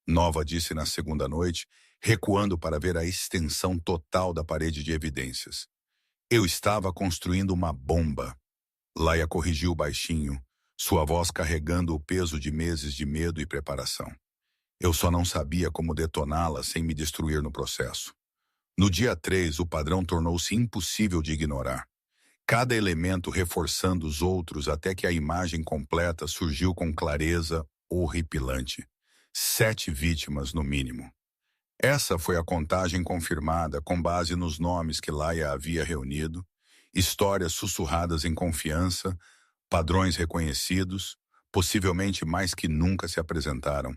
Nova disse na segunda noite, recuando para ver a extensão total da parede de evidências. Eu estava construindo uma bomba. Laia corrigiu baixinho, sua voz carregando o peso de meses de medo e preparação. Eu só não sabia como detoná-la sem me destruir no processo. No dia 3, o padrão tornou-se impossível de ignorar. Cada elemento reforçando os outros até que a imagem completa surgiu com clareza horripilante. 7 vítimas, no mínimo. Essa foi a contagem confirmada com base nos nomes que Laia havia reunido, histórias sussurradas em confiança, padrões reconhecidos, possivelmente mais que nunca se apresentaram,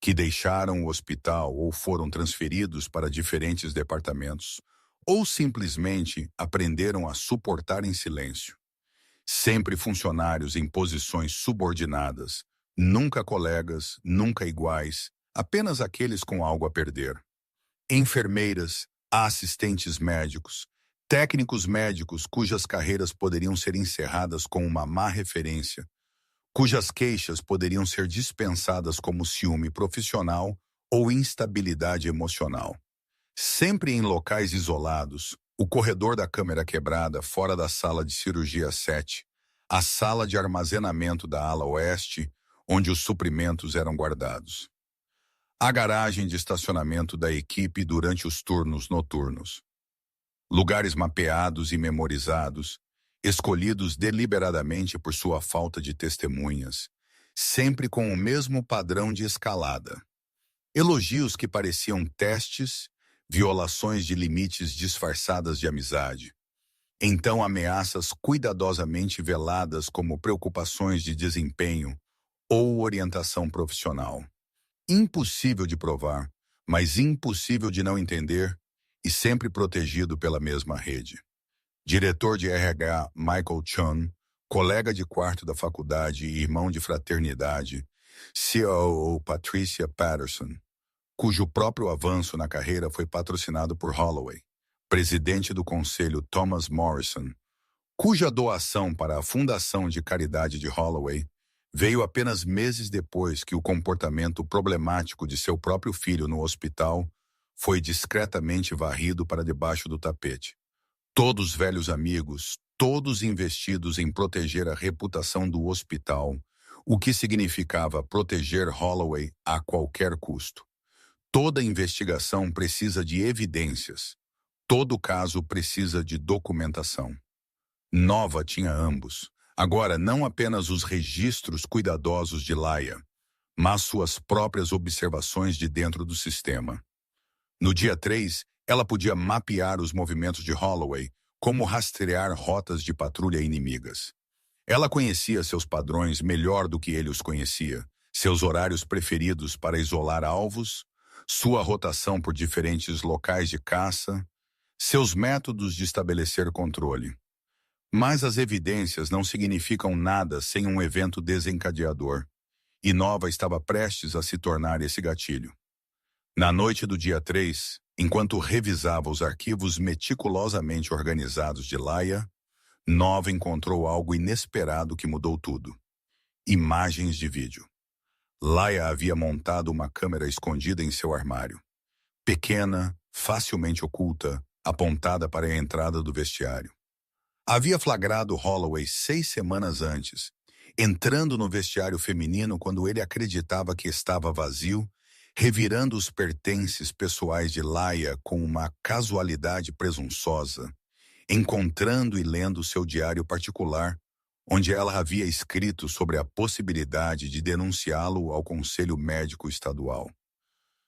que deixaram o hospital ou foram transferidos para diferentes departamentos, ou simplesmente aprenderam a suportar em silêncio. Sempre funcionários em posições subordinadas, nunca colegas, nunca iguais, apenas aqueles com algo a perder. Enfermeiras, assistentes médicos, técnicos médicos cujas carreiras poderiam ser encerradas com uma má referência, cujas queixas poderiam ser dispensadas como ciúme profissional ou instabilidade emocional. Sempre em locais isolados, o corredor da câmera quebrada fora da sala de cirurgia 7, a sala de armazenamento da ala oeste, onde os suprimentos eram guardados. A garagem de estacionamento da equipe durante os turnos noturnos. Lugares mapeados e memorizados, escolhidos deliberadamente por sua falta de testemunhas, sempre com o mesmo padrão de escalada. Elogios que pareciam testes, violações de limites disfarçadas de amizade. Então ameaças cuidadosamente veladas como preocupações de desempenho ou orientação profissional. Impossível de provar, mas impossível de não entender e sempre protegido pela mesma rede. Diretor de RH Michael Chun, colega de quarto da faculdade e irmão de fraternidade, COO Patricia Patterson, cujo próprio avanço na carreira foi patrocinado por Holloway, presidente do conselho Thomas Morrison, cuja doação para a Fundação de Caridade de Holloway veio apenas meses depois que o comportamento problemático de seu próprio filho no hospital foi discretamente varrido para debaixo do tapete. Todos velhos amigos, todos investidos em proteger a reputação do hospital, o que significava proteger Holloway a qualquer custo. Toda investigação precisa de evidências. Todo caso precisa de documentação. Nova tinha ambos. Agora, não apenas os registros cuidadosos de Laia, mas suas próprias observações de dentro do sistema. No dia 3, ela podia mapear os movimentos de Holloway, como rastrear rotas de patrulha inimigas. Ela conhecia seus padrões melhor do que ele os conhecia, seus horários preferidos para isolar alvos, sua rotação por diferentes locais de caça, seus métodos de estabelecer controle. Mas as evidências não significam nada sem um evento desencadeador, e Nova estava prestes a se tornar esse gatilho. Na noite do dia 3, enquanto revisava os arquivos meticulosamente organizados de Laia, Nova encontrou algo inesperado que mudou tudo. Imagens de vídeo. Laia havia montado uma câmera escondida em seu armário. Pequena, facilmente oculta, apontada para a entrada do vestiário. Havia flagrado Holloway 6 semanas antes, entrando no vestiário feminino quando ele acreditava que estava vazio, revirando os pertences pessoais de Laia com uma casualidade presunçosa, encontrando e lendo seu diário particular, onde ela havia escrito sobre a possibilidade de denunciá-lo ao Conselho Médico Estadual.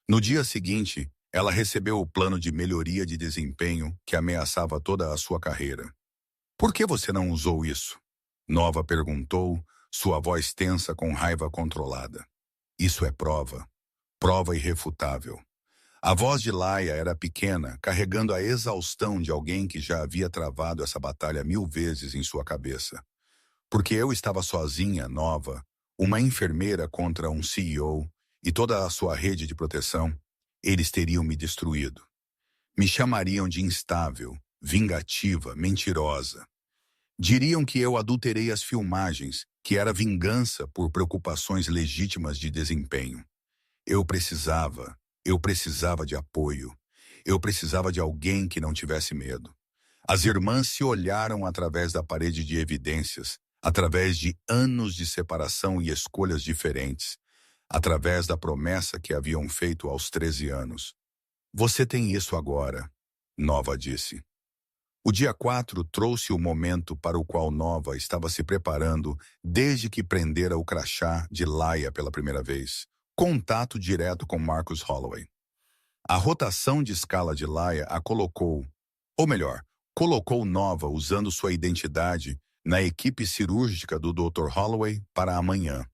No dia seguinte, ela recebeu o plano de melhoria de desempenho que ameaçava toda a sua carreira. "Por que você não usou isso?" Nova perguntou, sua voz tensa com raiva controlada. "Isso é prova. Prova irrefutável." A voz de Laia era pequena, carregando a exaustão de alguém que já havia travado essa batalha 1000 vezes em sua cabeça. "Porque eu estava sozinha, Nova, uma enfermeira contra um CEO e toda a sua rede de proteção, eles teriam me destruído. Me chamariam de instável, vingativa, mentirosa. Diriam que eu adulterei as filmagens, que era vingança por preocupações legítimas de desempenho. Eu precisava de apoio. Eu precisava de alguém que não tivesse medo." As irmãs se olharam através da parede de evidências, através de anos de separação e escolhas diferentes, através da promessa que haviam feito aos 13 anos. "Você tem isso agora", Nova disse. O dia 4 trouxe o momento para o qual Nova estava se preparando desde que prendera o crachá de Laia pela primeira vez. Contato direto com Marcus Holloway. A rotação de escala de Laia a colocou, ou melhor, colocou Nova usando sua identidade na equipe cirúrgica do Dr. Holloway para amanhã.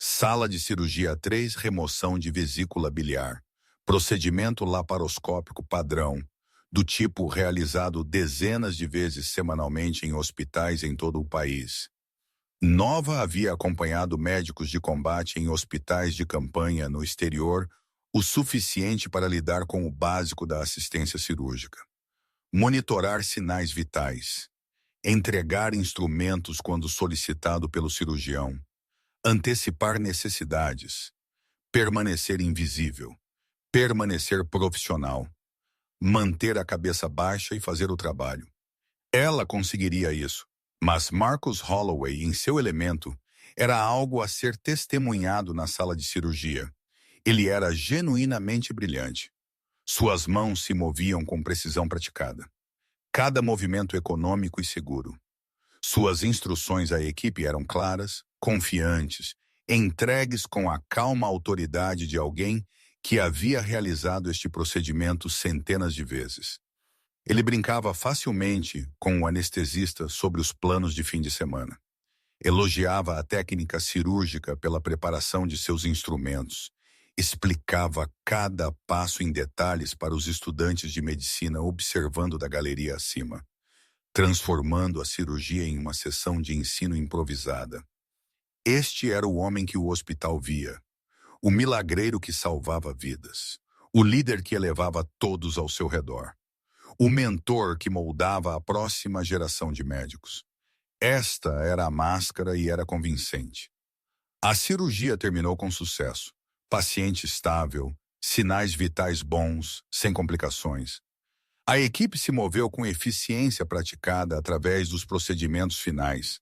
Sala de cirurgia 3, remoção de vesícula biliar. Procedimento laparoscópico padrão, do tipo realizado dezenas de vezes semanalmente em hospitais em todo o país. Nova havia acompanhado médicos de combate em hospitais de campanha no exterior o suficiente para lidar com o básico da assistência cirúrgica. Monitorar sinais vitais. Entregar instrumentos quando solicitado pelo cirurgião. Antecipar necessidades. Permanecer invisível. Permanecer profissional. Manter a cabeça baixa e fazer o trabalho. Ela conseguiria isso. Mas Marcus Holloway, em seu elemento, era algo a ser testemunhado na sala de cirurgia. Ele era genuinamente brilhante. Suas mãos se moviam com precisão praticada. Cada movimento econômico e seguro. Suas instruções à equipe eram claras, confiantes, entregues com a calma autoridade de alguém que havia realizado este procedimento centenas de vezes. Ele brincava facilmente com o anestesista sobre os planos de fim de semana. Elogiava a técnica cirúrgica pela preparação de seus instrumentos. Explicava cada passo em detalhes para os estudantes de medicina observando da galeria acima, transformando a cirurgia em uma sessão de ensino improvisada. Este era o homem que o hospital via, o milagreiro que salvava vidas, o líder que elevava todos ao seu redor. O mentor que moldava a próxima geração de médicos. Esta era a máscara e era convincente. A cirurgia terminou com sucesso. Paciente estável, sinais vitais bons, sem complicações. A equipe se moveu com eficiência praticada através dos procedimentos finais.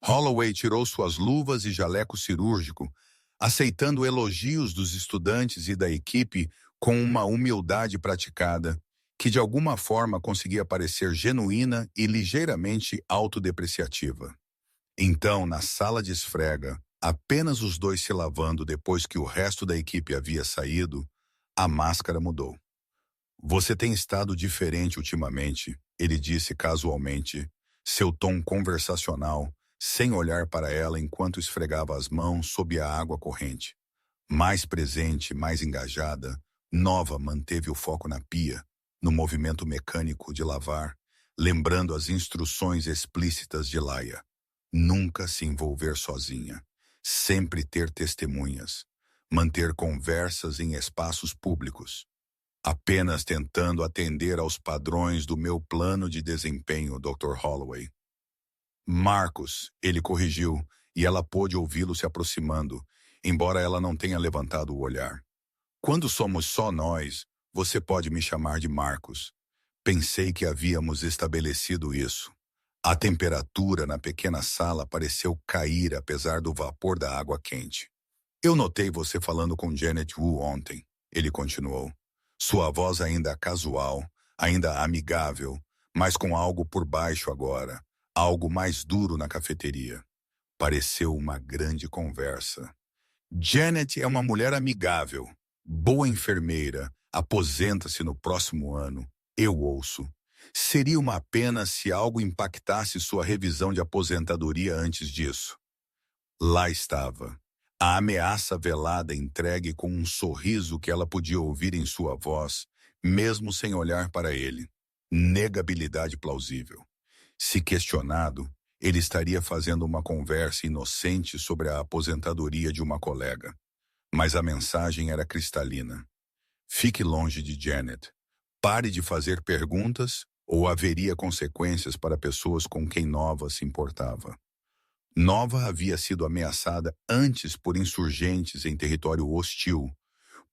Holloway tirou suas luvas e jaleco cirúrgico, aceitando elogios dos estudantes e da equipe com uma humildade praticada, que de alguma forma conseguia parecer genuína e ligeiramente autodepreciativa. Então, na sala de esfrega, apenas os dois se lavando depois que o resto da equipe havia saído, a máscara mudou. "Você tem estado diferente ultimamente", ele disse casualmente, seu tom conversacional, sem olhar para ela enquanto esfregava as mãos sob a água corrente. Mais presente, mais engajada, Nova manteve o foco na pia, no movimento mecânico de lavar, lembrando as instruções explícitas de Laia. Nunca se envolver sozinha, sempre ter testemunhas, manter conversas em espaços públicos. Apenas tentando atender aos padrões do meu plano de desempenho, Dr. Holloway. Marcos, ele corrigiu, e ela pôde ouvi-lo se aproximando, embora ela não tenha levantado o olhar. Quando somos só nós, você pode me chamar de Marcos. Pensei que havíamos estabelecido isso. A temperatura na pequena sala pareceu cair apesar do vapor da água quente. Eu notei você falando com Janet Wu ontem, ele continuou. Sua voz ainda casual, ainda amigável, mas com algo por baixo agora, algo mais duro na cafeteria. Pareceu uma grande conversa. Janet é uma mulher amigável, boa enfermeira, aposenta-se no próximo ano. Eu ouço. Seria uma pena se algo impactasse sua revisão de aposentadoria antes disso. Lá estava. A ameaça velada entregue com um sorriso que ela podia ouvir em sua voz, mesmo sem olhar para ele. Negabilidade plausível. Se questionado, ele estaria fazendo uma conversa inocente sobre a aposentadoria de uma colega. Mas a mensagem era cristalina. Fique longe de Janet. Pare de fazer perguntas ou haveria consequências para pessoas com quem Nova se importava. Nova havia sido ameaçada antes por insurgentes em território hostil,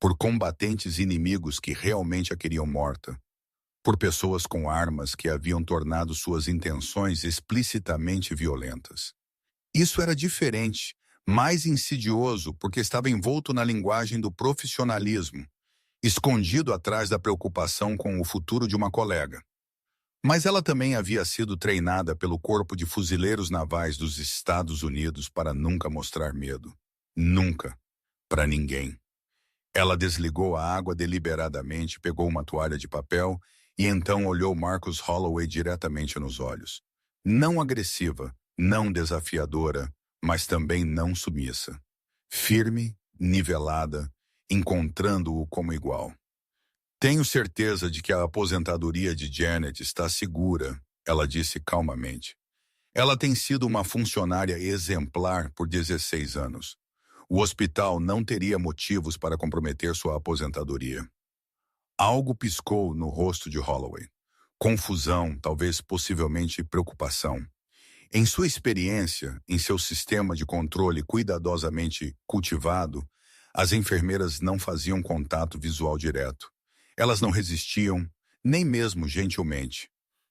por combatentes inimigos que realmente a queriam morta, por pessoas com armas que haviam tornado suas intenções explicitamente violentas. Isso era diferente, mais insidioso porque estava envolto na linguagem do profissionalismo, escondido atrás da preocupação com o futuro de uma colega. Mas ela também havia sido treinada pelo Corpo de Fuzileiros Navais dos Estados Unidos para nunca mostrar medo. Nunca. Para ninguém. Ela desligou a água deliberadamente, pegou uma toalha de papel e então olhou Marcus Holloway diretamente nos olhos. Não agressiva, não desafiadora, mas também não submissa. Firme, nivelada, encontrando-o como igual. Tenho certeza de que a aposentadoria de Janet está segura, ela disse calmamente. Ela tem sido uma funcionária exemplar por 16 anos. O hospital não teria motivos para comprometer sua aposentadoria. Algo piscou no rosto de Holloway. Confusão, talvez possivelmente preocupação. Em sua experiência, em seu sistema de controle cuidadosamente cultivado, as enfermeiras não faziam contato visual direto. Elas não resistiam, nem mesmo gentilmente.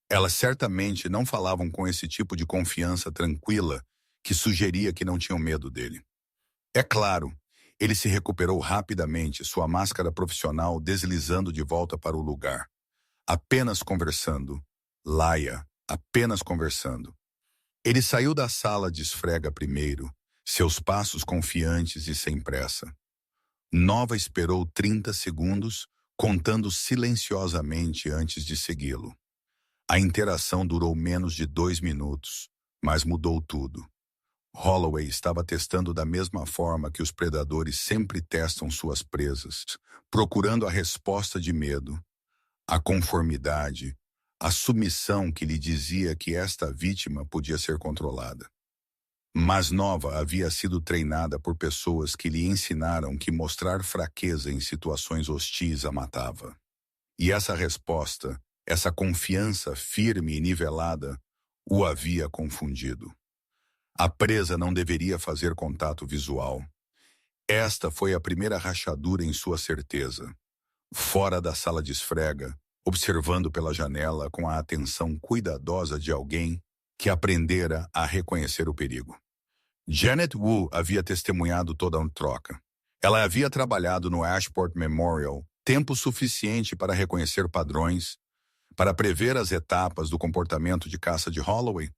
Elas certamente não falavam com esse tipo de confiança tranquila que sugeria que não tinham medo dele. É claro, ele se recuperou rapidamente, sua máscara profissional deslizando de volta para o lugar. Apenas conversando. Laia, apenas conversando. Ele saiu da sala de esfrega primeiro, seus passos confiantes e sem pressa. Nova esperou 30 segundos, contando silenciosamente antes de segui-lo. A interação durou menos de 2 minutos, mas mudou tudo. Holloway estava testando da mesma forma que os predadores sempre testam suas presas, procurando a resposta de medo, a conformidade, a submissão que lhe dizia que esta vítima podia ser controlada. Mas Nova havia sido treinada por pessoas que lhe ensinaram que mostrar fraqueza em situações hostis a matava. E essa resposta, essa confiança firme e nivelada, o havia confundido. A presa não deveria fazer contato visual. Esta foi a primeira rachadura em sua certeza. Fora da sala de esfrega, observando pela janela com a atenção cuidadosa de alguém que aprendera a reconhecer o perigo. Janet Wu havia testemunhado toda a troca. Ela havia trabalhado no Ashport Memorial tempo suficiente para reconhecer padrões, para prever as etapas do comportamento de caça de Holloway.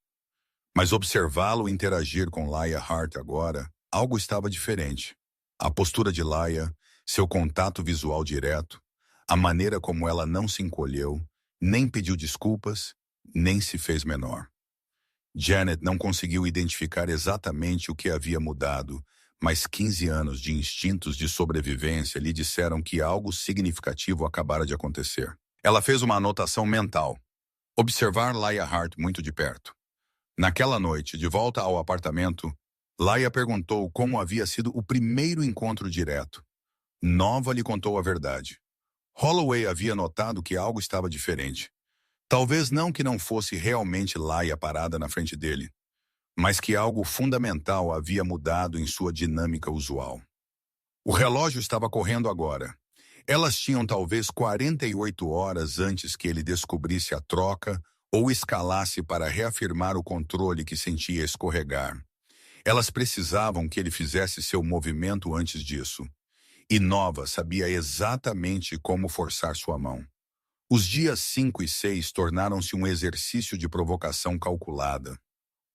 Mas observá-lo interagir com Laia Hart agora, algo estava diferente. A postura de Laia, seu contato visual direto, a maneira como ela não se encolheu, nem pediu desculpas, nem se fez menor. Janet não conseguiu identificar exatamente o que havia mudado, mas 15 anos de instintos de sobrevivência lhe disseram que algo significativo acabara de acontecer. Ela fez uma anotação mental: observar Laia Hart muito de perto. Naquela noite, de volta ao apartamento, Laia perguntou como havia sido o primeiro encontro direto. Nova lhe contou a verdade. Holloway havia notado que algo estava diferente. Talvez não que não fosse realmente Laia parada na frente dele, mas que algo fundamental havia mudado em sua dinâmica usual. O relógio estava correndo agora. Elas tinham talvez 48 horas antes que ele descobrisse a troca ou escalasse para reafirmar o controle que sentia escorregar. Elas precisavam que ele fizesse seu movimento antes disso. E Nova sabia exatamente como forçar sua mão. Os dias 5 e 6 tornaram-se um exercício de provocação calculada.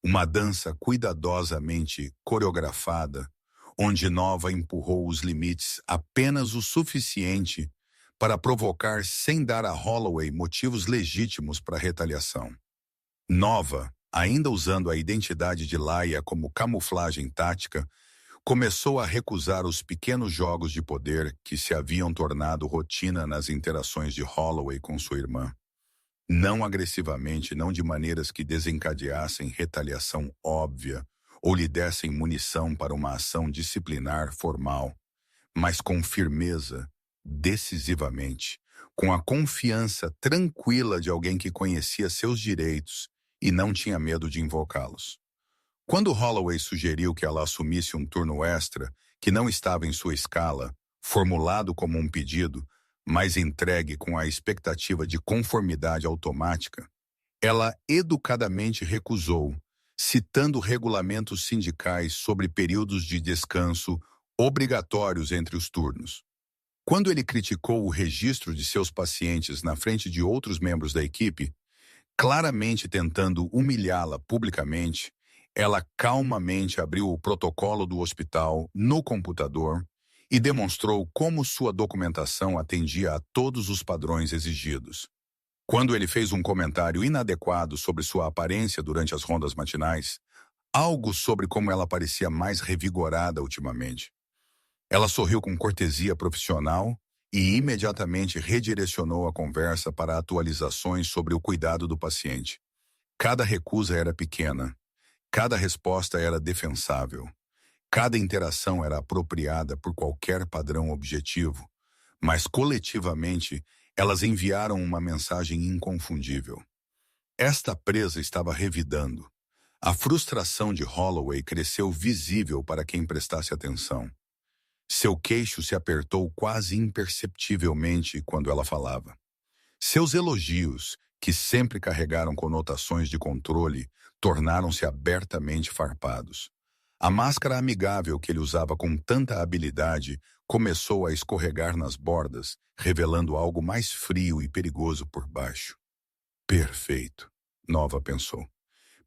Uma dança cuidadosamente coreografada, onde Nova empurrou os limites apenas o suficiente para provocar sem dar a Holloway motivos legítimos para retaliação. Nova, ainda usando a identidade de Laia como camuflagem tática, começou a recusar os pequenos jogos de poder que se haviam tornado rotina nas interações de Holloway com sua irmã. Não agressivamente, não de maneiras que desencadeassem retaliação óbvia ou lhe dessem munição para uma ação disciplinar formal, mas com firmeza, decisivamente, com a confiança tranquila de alguém que conhecia seus direitos e não tinha medo de invocá-los. Quando Holloway sugeriu que ela assumisse um turno extra que não estava em sua escala, formulado como um pedido, mas entregue com a expectativa de conformidade automática, ela educadamente recusou, citando regulamentos sindicais sobre períodos de descanso obrigatórios entre os turnos. Quando ele criticou o registro de seus pacientes na frente de outros membros da equipe, claramente tentando humilhá-la publicamente, ela calmamente abriu o protocolo do hospital no computador e demonstrou como sua documentação atendia a todos os padrões exigidos. Quando ele fez um comentário inadequado sobre sua aparência durante as rondas matinais, algo sobre como ela parecia mais revigorada ultimamente, ela sorriu com cortesia profissional e imediatamente redirecionou a conversa para atualizações sobre o cuidado do paciente. Cada recusa era pequena, cada resposta era defensável, cada interação era apropriada por qualquer padrão objetivo, mas coletivamente elas enviaram uma mensagem inconfundível. Esta presa estava revidando. A frustração de Holloway cresceu visível para quem prestasse atenção. Seu queixo se apertou quase imperceptivelmente quando ela falava. Seus elogios, que sempre carregaram conotações de controle, tornaram-se abertamente farpados. A máscara amigável que ele usava com tanta habilidade começou a escorregar nas bordas, revelando algo mais frio e perigoso por baixo. Perfeito, Nova pensou.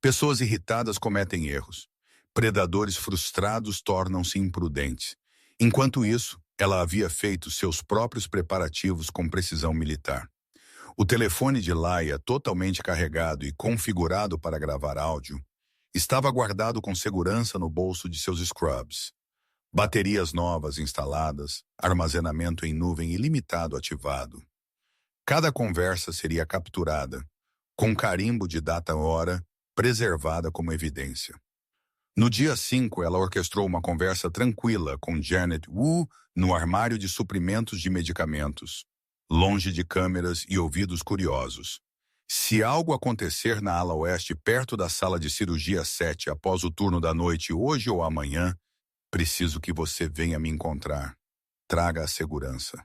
Pessoas irritadas cometem erros. Predadores frustrados tornam-se imprudentes. Enquanto isso, ela havia feito seus próprios preparativos com precisão militar. O telefone de Laia, totalmente carregado e configurado para gravar áudio, estava guardado com segurança no bolso de seus scrubs. Baterias novas instaladas, armazenamento em nuvem ilimitado ativado. Cada conversa seria capturada, com carimbo de data-hora, preservada como evidência. No dia 5, ela orquestrou uma conversa tranquila com Janet Wu no armário de suprimentos de medicamentos, longe de câmeras e ouvidos curiosos. Se algo acontecer na ala oeste perto da sala de cirurgia 7 após o turno da noite hoje ou amanhã, preciso que você venha me encontrar. Traga a segurança.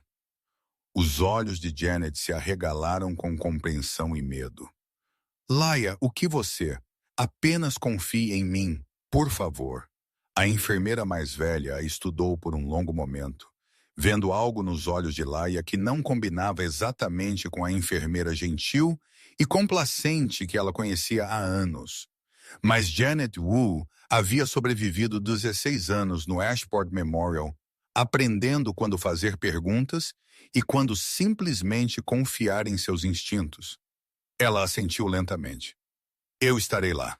Os olhos de Janet se arregalaram com compreensão e medo. Laia, o que você? Apenas confie em mim, por favor. A enfermeira mais velha a estudou por um longo momento, vendo algo nos olhos de Laia que não combinava exatamente com a enfermeira gentil e complacente que ela conhecia há anos. Mas Janet Wu havia sobrevivido 16 anos no Ashport Memorial, aprendendo quando fazer perguntas e quando simplesmente confiar em seus instintos. Ela assentiu lentamente. Eu estarei lá.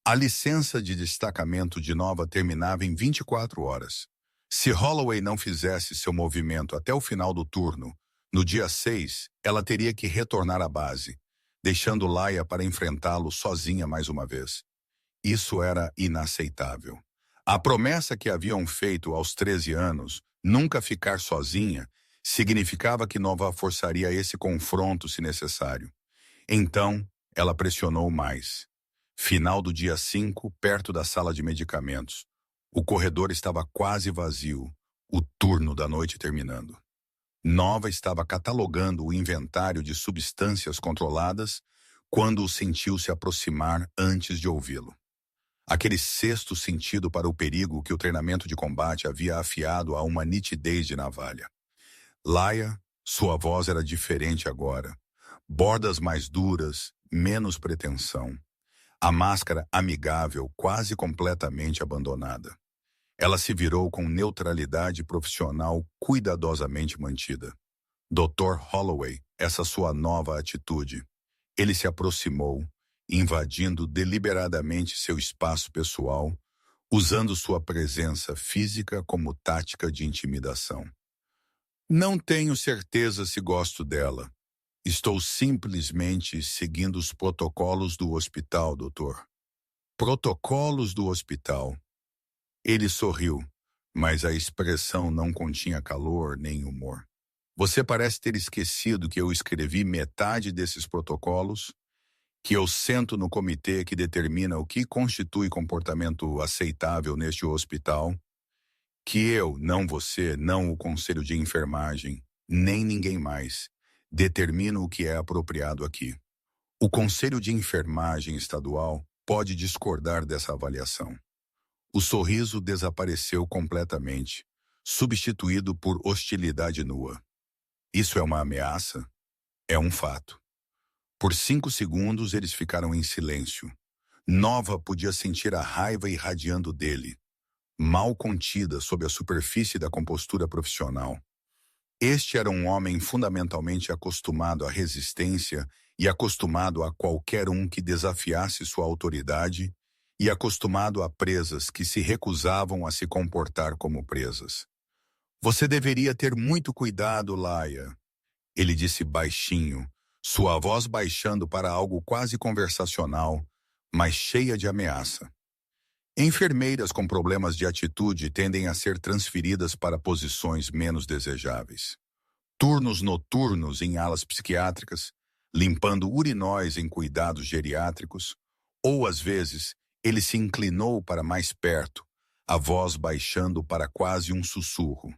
A licença de destacamento de Nova terminava em 24 horas. Se Holloway não fizesse seu movimento até o final do turno, no dia 6, ela teria que retornar à base, deixando Laia para enfrentá-lo sozinha mais uma vez. Isso era inaceitável. A promessa que haviam feito aos 13 anos, nunca ficar sozinha, significava que Nova forçaria esse confronto se necessário. Então, ela pressionou mais. Final do dia 5, perto da sala de medicamentos. O corredor estava quase vazio, o turno da noite terminando. Nova estava catalogando o inventário de substâncias controladas quando o sentiu se aproximar antes de ouvi-lo. Aquele sexto sentido para o perigo que o treinamento de combate havia afiado a uma nitidez de navalha. Laia, sua voz era diferente agora. Bordas mais duras, menos pretensão. A máscara amigável quase completamente abandonada. Ela se virou com neutralidade profissional cuidadosamente mantida. Dr. Holloway, essa sua nova atitude. Ele se aproximou, invadindo deliberadamente seu espaço pessoal, usando sua presença física como tática de intimidação. Não tenho certeza se gosto dela. Estou simplesmente seguindo os protocolos do hospital, doutor. Protocolos do hospital. Ele sorriu, mas a expressão não continha calor nem humor. Você parece ter esquecido que eu escrevi metade desses protocolos, que eu sento no comitê que determina o que constitui comportamento aceitável neste hospital, que eu, não você, não o conselho de enfermagem, nem ninguém mais, determino o que é apropriado aqui. O conselho de enfermagem estadual pode discordar dessa avaliação. O sorriso desapareceu completamente, substituído por hostilidade nua. Isso é uma ameaça? É um fato. Por 5 segundos eles ficaram em silêncio. Nova podia sentir a raiva irradiando dele, mal contida sob a superfície da compostura profissional. Este era um homem fundamentalmente acostumado à resistência e acostumado a qualquer um que desafiasse sua autoridade e acostumado a presas que se recusavam a se comportar como presas. Você deveria ter muito cuidado, Laia, ele disse baixinho, sua voz baixando para algo quase conversacional, mas cheia de ameaça. Enfermeiras com problemas de atitude tendem a ser transferidas para posições menos desejáveis. Turnos noturnos em alas psiquiátricas, limpando urinóis em cuidados geriátricos, ou às vezes ele se inclinou para mais perto, a voz baixando para quase um sussurro.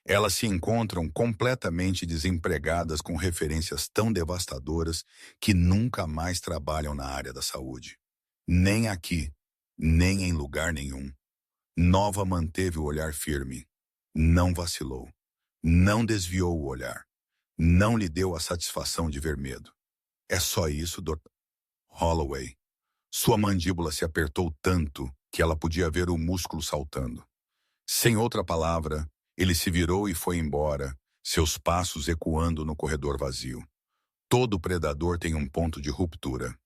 Elas se encontram completamente desempregadas com referências tão devastadoras que nunca mais trabalham na área da saúde. Nem aqui, nem em lugar nenhum. Nova manteve o olhar firme. Não vacilou. Não desviou o olhar. Não lhe deu a satisfação de ver medo. É só isso, Dr. Holloway. Sua mandíbula se apertou tanto que ela podia ver o músculo saltando. Sem outra palavra, ele se virou e foi embora, seus passos ecoando no corredor vazio. Todo predador tem um ponto de ruptura.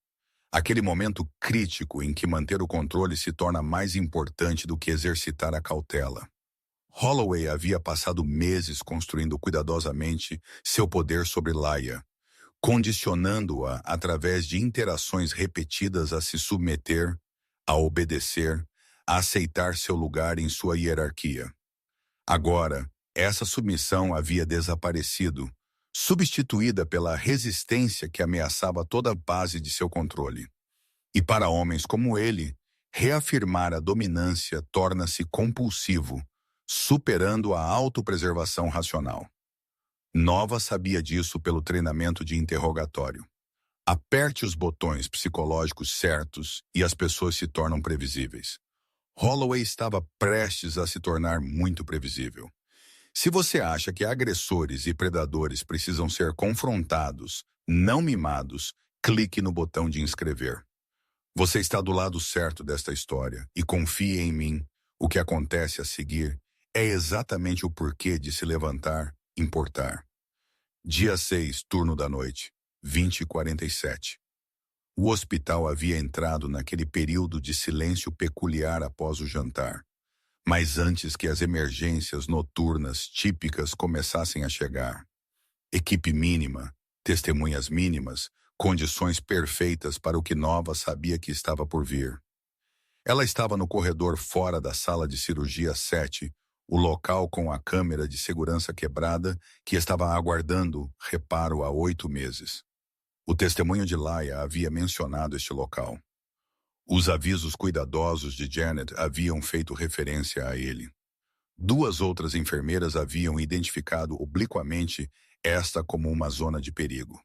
Aquele momento crítico em que manter o controle se torna mais importante do que exercitar a cautela. Holloway havia passado meses construindo cuidadosamente seu poder sobre Laia, condicionando-a através de interações repetidas a se submeter, a obedecer, a aceitar seu lugar em sua hierarquia. Agora, essa submissão havia desaparecido, substituída pela resistência que ameaçava toda a base de seu controle. E para homens como ele, reafirmar a dominância torna-se compulsivo, superando a autopreservação racional. Nova sabia disso pelo treinamento de interrogatório. Aperte os botões psicológicos certos e as pessoas se tornam previsíveis. Holloway estava prestes a se tornar muito previsível. Se você acha que agressores e predadores precisam ser confrontados, não mimados, clique no botão de inscrever. Você está do lado certo desta história e confie em mim. O que acontece a seguir é exatamente o porquê de se levantar, importar. Dia 6, turno da noite, 20h47. O hospital havia entrado naquele período de silêncio peculiar após o jantar. Mas antes que as emergências noturnas típicas começassem a chegar. Equipe mínima, testemunhas mínimas, condições perfeitas para o que Nova sabia que estava por vir. Ela estava no corredor fora da sala de cirurgia 7, o local com a câmera de segurança quebrada que estava aguardando reparo há 8 meses. O testemunho de Laia havia mencionado este local. Os avisos cuidadosos de Janet haviam feito referência a ele. 2 outras enfermeiras haviam identificado obliquamente esta como uma zona de perigo.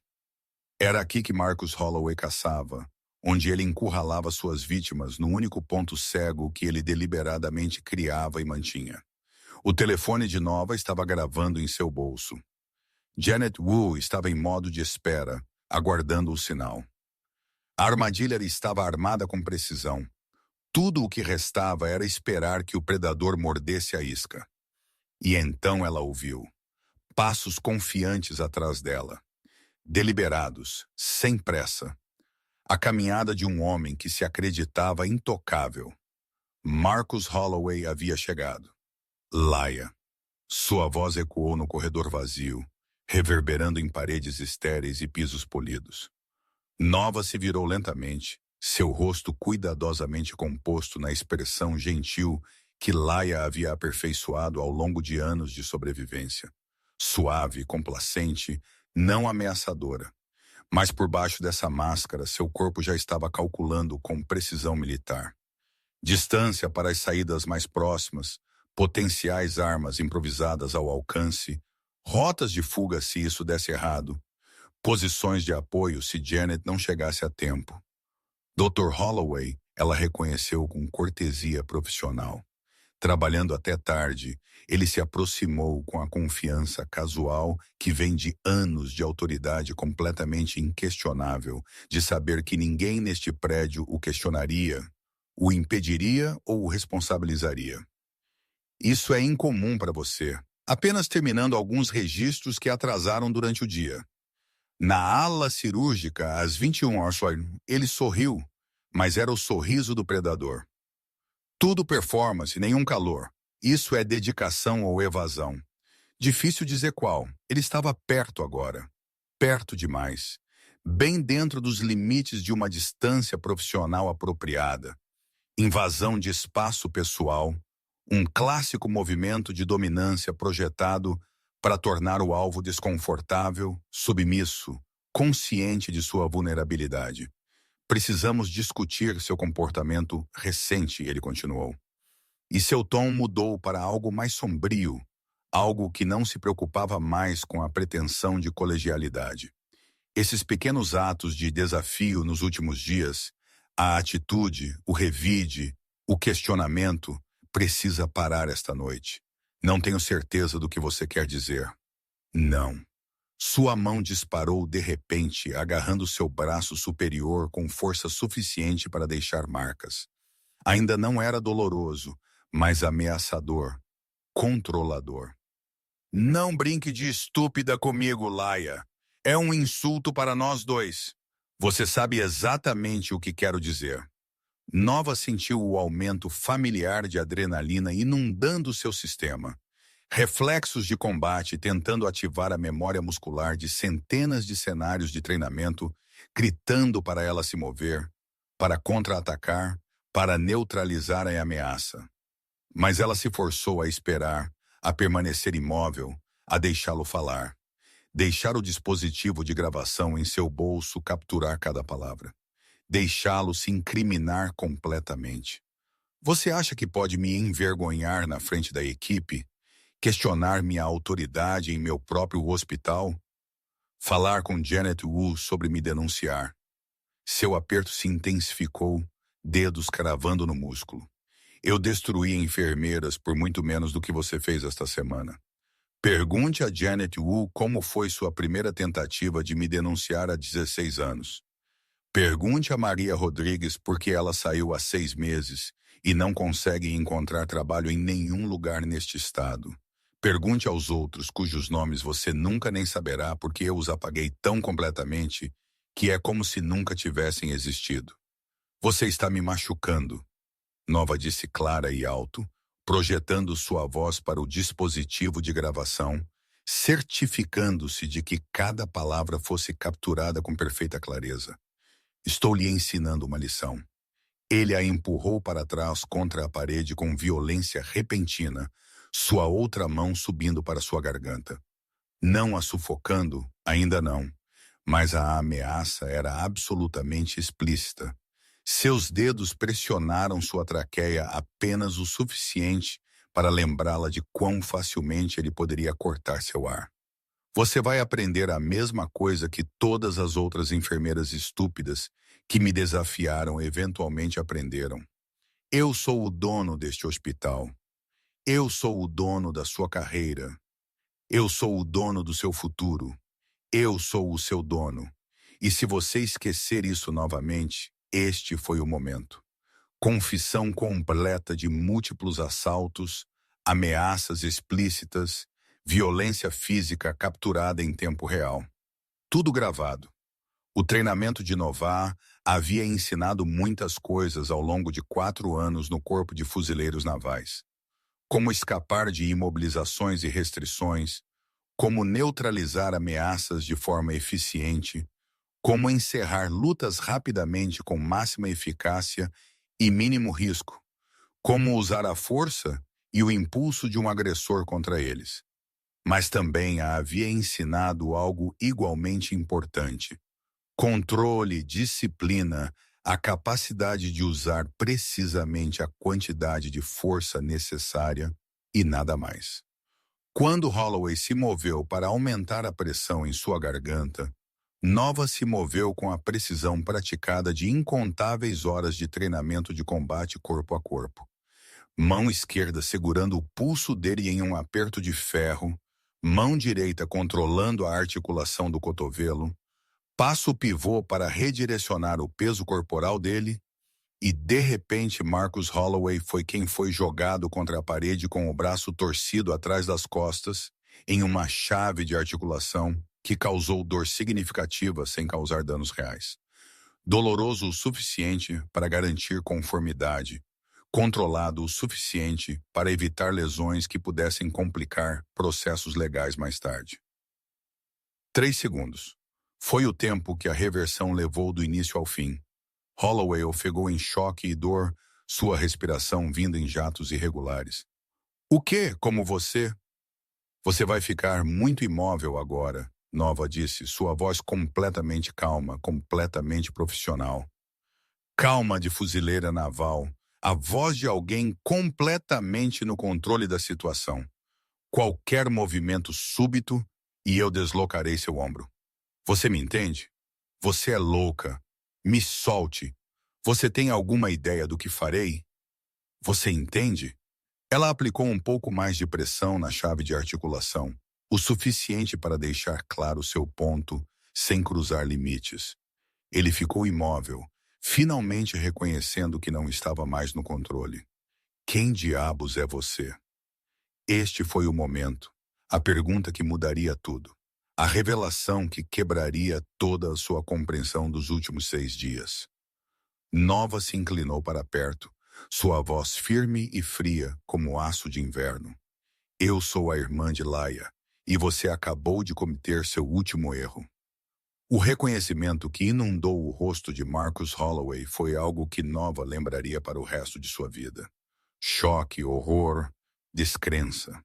Era aqui que Marcus Holloway caçava, onde ele encurralava suas vítimas no único ponto cego que ele deliberadamente criava e mantinha. O telefone de Nova estava gravando em seu bolso. Janet Wu estava em modo de espera, aguardando o sinal. A armadilha estava armada com precisão. Tudo o que restava era esperar que o predador mordesse a isca. E então ela ouviu. Passos confiantes atrás dela. Deliberados, sem pressa. A caminhada de um homem que se acreditava intocável. Marcus Holloway havia chegado. Laia. Sua voz ecoou no corredor vazio, reverberando em paredes estéreis e pisos polidos. Nova se virou lentamente, seu rosto cuidadosamente composto na expressão gentil que Laia havia aperfeiçoado ao longo de anos de sobrevivência. Suave, complacente, não ameaçadora. Mas por baixo dessa máscara, seu corpo já estava calculando com precisão militar. Distância para as saídas mais próximas, potenciais armas improvisadas ao alcance, rotas de fuga se isso desse errado, posições de apoio se Janet não chegasse a tempo. Dr. Holloway, ela reconheceu com cortesia profissional. Trabalhando até tarde, ele se aproximou com a confiança casual que vem de anos de autoridade completamente inquestionável, de saber que ninguém neste prédio o questionaria, o impediria ou o responsabilizaria. Isso é incomum para você, apenas terminando alguns registros que atrasaram durante o dia. Na ala cirúrgica, às 21 horas, ele sorriu, mas era o sorriso do predador. Tudo performance, nenhum calor. Isso é dedicação ou evasão. Difícil dizer qual. Ele estava perto agora. Perto demais. Bem dentro dos limites de uma distância profissional apropriada. Invasão de espaço pessoal. Um clássico movimento de dominância projetado para tornar o alvo desconfortável, submisso, consciente de sua vulnerabilidade. Precisamos discutir seu comportamento recente, ele continuou. E seu tom mudou para algo mais sombrio, algo que não se preocupava mais com a pretensão de colegialidade. Esses pequenos atos de desafio nos últimos dias, a atitude, o revide, o questionamento, precisa parar esta noite. Não tenho certeza do que você quer dizer. Não. Sua mão disparou de repente, agarrando seu braço superior com força suficiente para deixar marcas. Ainda não era doloroso, mas ameaçador, controlador. Não brinque de estúpida comigo, Laia. É um insulto para nós dois. Você sabe exatamente o que quero dizer. Nova sentiu o aumento familiar de adrenalina inundando seu sistema. Reflexos de combate tentando ativar a memória muscular de centenas de cenários de treinamento, gritando para ela se mover, para contra-atacar, para neutralizar a ameaça. Mas ela se forçou a esperar, a permanecer imóvel, a deixá-lo falar. Deixar o dispositivo de gravação em seu bolso capturar cada palavra. Deixá-lo se incriminar completamente. Você acha que pode me envergonhar na frente da equipe? Questionar minha autoridade em meu próprio hospital? Falar com Janet Wu sobre me denunciar. Seu aperto se intensificou, dedos cravando no músculo. Eu destruí enfermeiras por muito menos do que você fez esta semana. Pergunte a Janet Wu como foi sua primeira tentativa de me denunciar há 16 anos. Pergunte a Maria Rodrigues por que ela saiu há 6 meses e não consegue encontrar trabalho em nenhum lugar neste estado. Pergunte aos outros cujos nomes você nunca nem saberá porque eu os apaguei tão completamente que é como se nunca tivessem existido. Você está me machucando, Nova disse clara e alto, projetando sua voz para o dispositivo de gravação, certificando-se de que cada palavra fosse capturada com perfeita clareza. Estou lhe ensinando uma lição. Ele a empurrou para trás contra a parede com violência repentina, sua outra mão subindo para sua garganta. Não a sufocando, ainda não, mas a ameaça era absolutamente explícita. Seus dedos pressionaram sua traqueia apenas o suficiente para lembrá-la de quão facilmente ele poderia cortar seu ar. Você vai aprender a mesma coisa que todas as outras enfermeiras estúpidas que me desafiaram eventualmente aprenderam. Eu sou o dono deste hospital. Eu sou o dono da sua carreira. Eu sou o dono do seu futuro. Eu sou o seu dono. E se você esquecer isso novamente, este foi o momento. Confissão completa de múltiplos assaltos, ameaças explícitas, violência física capturada em tempo real. Tudo gravado. O treinamento de Nová havia ensinado muitas coisas ao longo de 4 anos no Corpo de Fuzileiros Navais. Como escapar de imobilizações e restrições, como neutralizar ameaças de forma eficiente, como encerrar lutas rapidamente com máxima eficácia e mínimo risco, como usar a força e o impulso de um agressor contra eles. Mas também a havia ensinado algo igualmente importante: controle, disciplina, a capacidade de usar precisamente a quantidade de força necessária e nada mais. Quando Holloway se moveu para aumentar a pressão em sua garganta, Nova se moveu com a precisão praticada de incontáveis horas de treinamento de combate corpo a corpo. Mão esquerda segurando o pulso dele em um aperto de ferro, mão direita controlando a articulação do cotovelo, passo pivô para redirecionar o peso corporal dele, e de repente Marcus Holloway foi quem foi jogado contra a parede com o braço torcido atrás das costas, em uma chave de articulação que causou dor significativa sem causar danos reais. Doloroso o suficiente para garantir conformidade, controlado o suficiente para evitar lesões que pudessem complicar processos legais mais tarde. 3 segundos. Foi o tempo que a reversão levou do início ao fim. Holloway ofegou em choque e dor, sua respiração vindo em jatos irregulares. O quê? Como você? Você vai ficar muito imóvel agora, Nova disse, sua voz completamente calma, completamente profissional. Calma de fuzileira naval, a voz de alguém completamente no controle da situação. Qualquer movimento súbito e eu deslocarei seu ombro. Você me entende? Você é louca. Me solte. Você tem alguma ideia do que farei? Você entende? Ela aplicou um pouco mais de pressão na chave de articulação, o suficiente para deixar claro seu ponto, sem cruzar limites. Ele ficou imóvel, finalmente reconhecendo que não estava mais no controle. Quem diabos é você? Este foi o momento, a pergunta que mudaria tudo. A revelação que quebraria toda a sua compreensão dos últimos 6 dias. Nova se inclinou para perto, sua voz firme e fria como aço de inverno. Eu sou a irmã de Laia, e você acabou de cometer seu último erro. O reconhecimento que inundou o rosto de Marcus Holloway foi algo que Nova lembraria para o resto de sua vida. Choque, horror, descrença.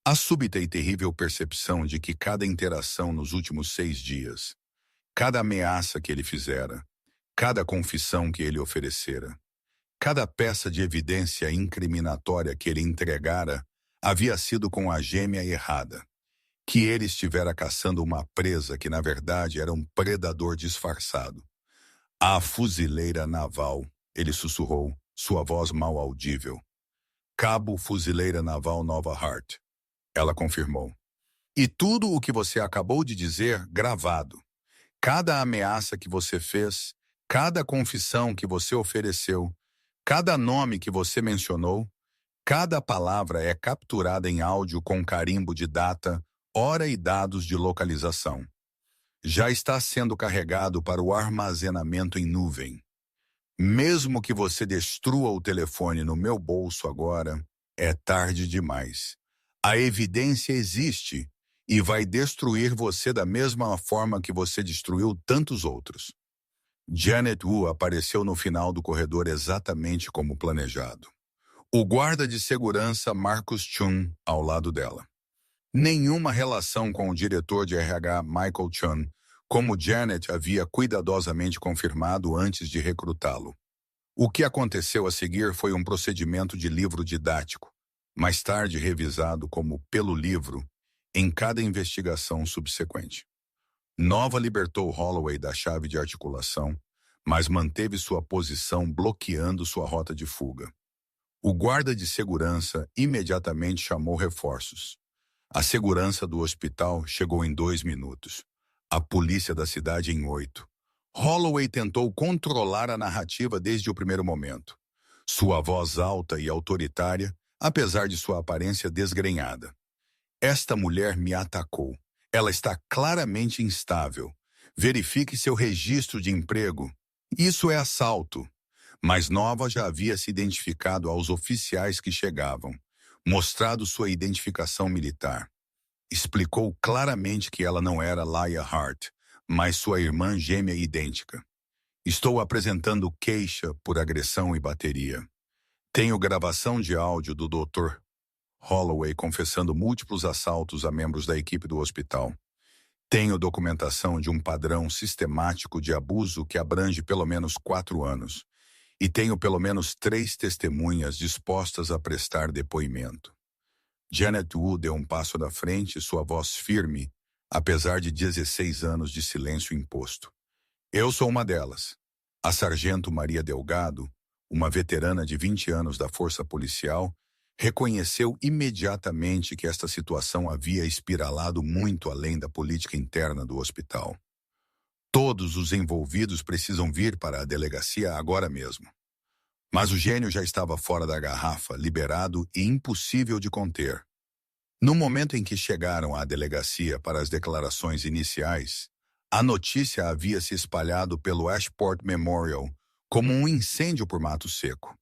A súbita e terrível percepção de que cada interação nos últimos 6 dias, cada ameaça que ele fizera, cada confissão que ele oferecera, cada peça de evidência incriminatória que ele entregara havia sido com a gêmea errada, que ele estivera caçando uma presa que na verdade era um predador disfarçado. A fuzileira naval, ele sussurrou, sua voz mal audível. Cabo Fuzileira Naval Nova Hart. Ela confirmou. E tudo o que você acabou de dizer, gravado. Cada ameaça que você fez, cada confissão que você ofereceu, cada nome que você mencionou, cada palavra é capturada em áudio com carimbo de data, hora e dados de localização. já está sendo carregado para o armazenamento em nuvem. Mesmo que você destrua o telefone no meu bolso agora, é tarde demais. A evidência existe e vai destruir você da mesma forma que você destruiu tantos outros. Janet Wu apareceu no final do corredor exatamente como planejado. O guarda de segurança Marcus Chun ao lado dela. Nenhuma relação com o diretor de RH Michael Chun, como Janet havia cuidadosamente confirmado antes de recrutá-lo. O que aconteceu a seguir foi um procedimento de livro didático, mais tarde revisado como pelo livro, em cada investigação subsequente. Nova libertou Holloway da chave de articulação, mas manteve sua posição bloqueando sua rota de fuga. O guarda de segurança imediatamente chamou reforços. A segurança do hospital chegou em 2 minutos. A polícia da cidade em 8. Holloway tentou controlar a narrativa desde o primeiro momento. Sua voz alta e autoritária, apesar de sua aparência desgrenhada. Esta mulher me atacou. Ela está claramente instável. Verifique seu registro de emprego. Isso é assalto. Mas Nova já havia se identificado aos oficiais que chegavam, mostrado sua identificação militar. Explicou claramente que ela não era Laia Hart, mas sua irmã gêmea idêntica. Estou apresentando queixa por agressão e bateria. Tenho gravação de áudio do Dr. Holloway confessando múltiplos assaltos a membros da equipe do hospital. Tenho documentação de um padrão sistemático de abuso que abrange pelo menos 4 anos. E tenho pelo menos 3 testemunhas dispostas a prestar depoimento. Janet Wu deu um passo da frente, sua voz firme, apesar de 16 anos de silêncio imposto. Eu sou uma delas. A sargento Maria Delgado, uma veterana de 20 anos da força policial, reconheceu imediatamente que esta situação havia espiralado muito além da política interna do hospital. Todos os envolvidos precisam vir para a delegacia agora mesmo. Mas o gênio já estava fora da garrafa, liberado e impossível de conter. No momento em que chegaram à delegacia para as declarações iniciais, a notícia havia se espalhado pelo Ashport Memorial como um incêndio por mato seco.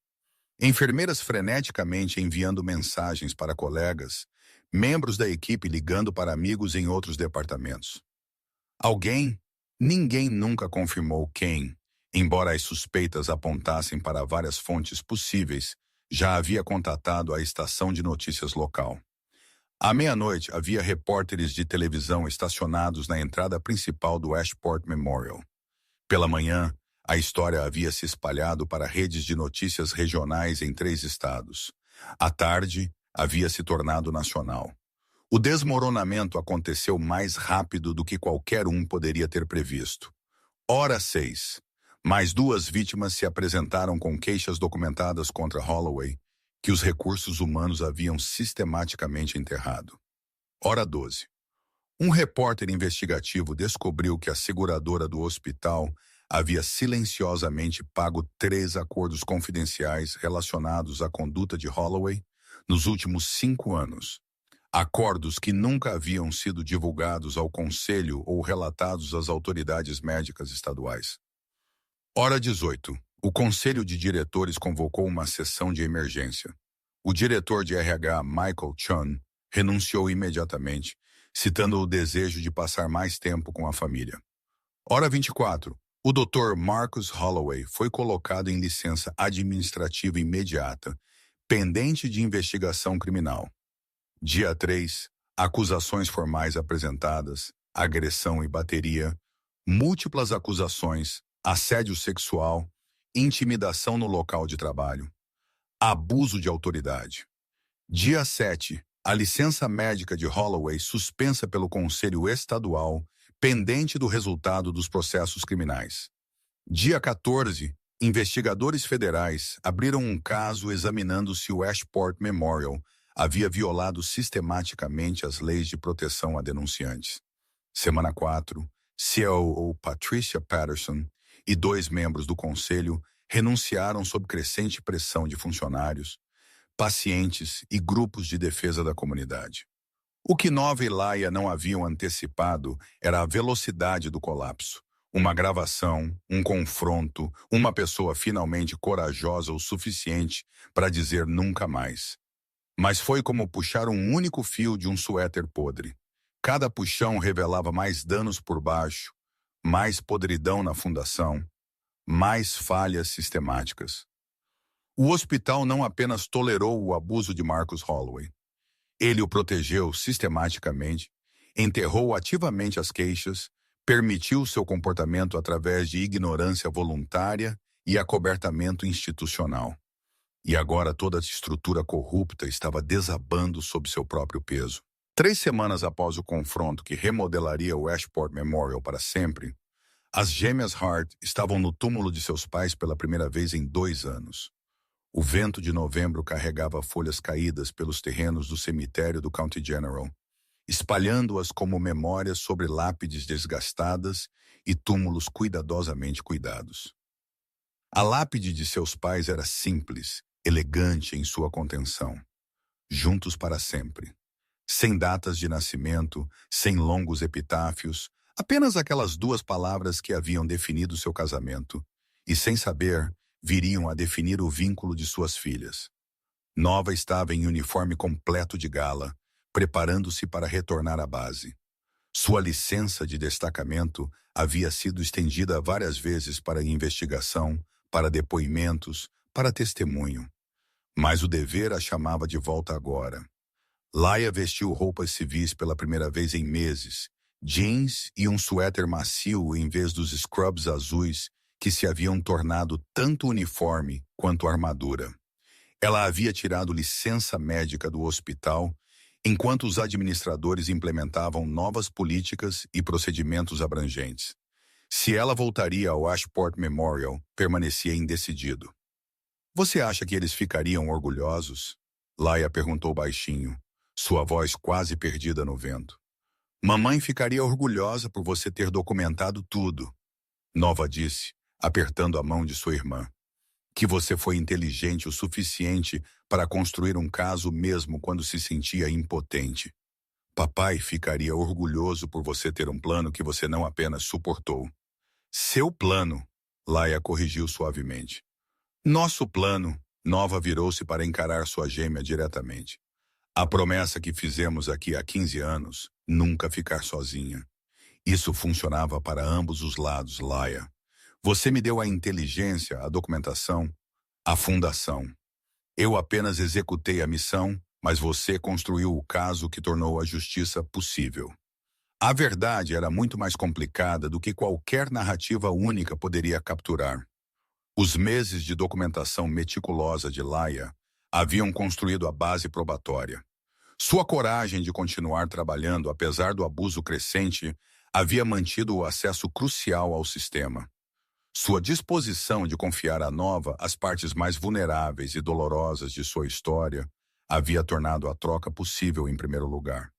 Enfermeiras freneticamente enviando mensagens para colegas, membros da equipe ligando para amigos em outros departamentos. Ninguém nunca confirmou quem, embora as suspeitas apontassem para várias fontes possíveis, já havia contatado a estação de notícias local. À meia-noite, havia repórteres de televisão estacionados na entrada principal do Ashport Memorial. Pela manhã, a história havia se espalhado para redes de notícias regionais em 3 estados. À tarde, havia se tornado nacional. O desmoronamento aconteceu mais rápido do que qualquer um poderia ter previsto. Hora 6. Mais 2 vítimas se apresentaram com queixas documentadas contra Holloway, que os recursos humanos haviam sistematicamente enterrado. Hora 12. Um repórter investigativo descobriu que a seguradora do hospital havia silenciosamente pago 3 acordos confidenciais relacionados à conduta de Holloway nos últimos 5 anos. Acordos que nunca haviam sido divulgados ao Conselho ou relatados às autoridades médicas estaduais. Hora 18. O Conselho de Diretores convocou uma sessão de emergência. O diretor de RH, Michael Chun, renunciou imediatamente, citando o desejo de passar mais tempo com a família. Hora 24. O Dr. Marcus Holloway foi colocado em licença administrativa imediata, pendente de investigação criminal. Dia 3. Acusações formais apresentadas, agressão e bateria, múltiplas acusações, assédio sexual, intimidação no local de trabalho, abuso de autoridade. Dia 7. A licença médica de Holloway suspensa pelo Conselho Estadual, pendente do resultado dos processos criminais. Dia 14. Investigadores federais abriram um caso examinando se o Ashport Memorial havia violado sistematicamente as leis de proteção a denunciantes. Semana 4. COO Patricia Patterson e 2 membros do conselho renunciaram sob crescente pressão de funcionários, pacientes e grupos de defesa da comunidade. O que Nova e Laia não haviam antecipado era a velocidade do colapso. Uma gravação, um confronto, uma pessoa finalmente corajosa o suficiente para dizer nunca mais. Mas foi como puxar um único fio de um suéter podre. Cada puxão revelava mais danos por baixo, mais podridão na fundação, mais falhas sistemáticas. O hospital não apenas tolerou o abuso de Marcus Holloway. Ele o protegeu sistematicamente, enterrou ativamente as queixas, permitiu seu comportamento através de ignorância voluntária e acobertamento institucional. E agora toda a estrutura corrupta estava desabando sob seu próprio peso. 3 semanas após o confronto que remodelaria o Ashport Memorial para sempre, as gêmeas Hart estavam no túmulo de seus pais pela primeira vez em 2 anos. O vento de novembro carregava folhas caídas pelos terrenos do cemitério do County General, espalhando-as como memórias sobre lápides desgastadas e túmulos cuidadosamente cuidados. A lápide de seus pais era simples, elegante em sua contenção. Juntos para sempre. Sem datas de nascimento, sem longos epitáfios, apenas aquelas 2 palavras que haviam definido seu casamento, e sem saber, viriam a definir o vínculo de suas filhas. Nova estava em uniforme completo de gala, preparando-se para retornar à base. Sua licença de destacamento havia sido estendida várias vezes para investigação, para depoimentos, para testemunho. Mas o dever a chamava de volta agora. Laia vestiu roupas civis pela primeira vez em meses, jeans e um suéter macio em vez dos scrubs azuis que se haviam tornado tanto uniforme quanto armadura. Ela havia tirado licença médica do hospital, enquanto os administradores implementavam novas políticas e procedimentos abrangentes. Se ela voltaria ao Ashport Memorial, permanecia indecidido. Você acha que eles ficariam orgulhosos? Laia perguntou baixinho, sua voz quase perdida no vento. Mamãe ficaria orgulhosa por você ter documentado tudo, Nova disse, apertando a mão de sua irmã. Que você foi inteligente o suficiente para construir um caso mesmo quando se sentia impotente. Papai ficaria orgulhoso por você ter um plano que você não apenas suportou. Seu plano, Laia corrigiu suavemente. Nosso plano, Nova virou-se para encarar sua gêmea diretamente. A promessa que fizemos aqui há 15 anos, nunca ficar sozinha. Isso funcionava para ambos os lados, Laia. Você me deu a inteligência, a documentação, a fundação. Eu apenas executei a missão, mas você construiu o caso que tornou a justiça possível. A verdade era muito mais complicada do que qualquer narrativa única poderia capturar. Os meses de documentação meticulosa de Laia haviam construído a base probatória. Sua coragem de continuar trabalhando, apesar do abuso crescente, havia mantido o acesso crucial ao sistema. Sua disposição de confiar a Nova as partes mais vulneráveis e dolorosas de sua história havia tornado a troca possível em primeiro lugar.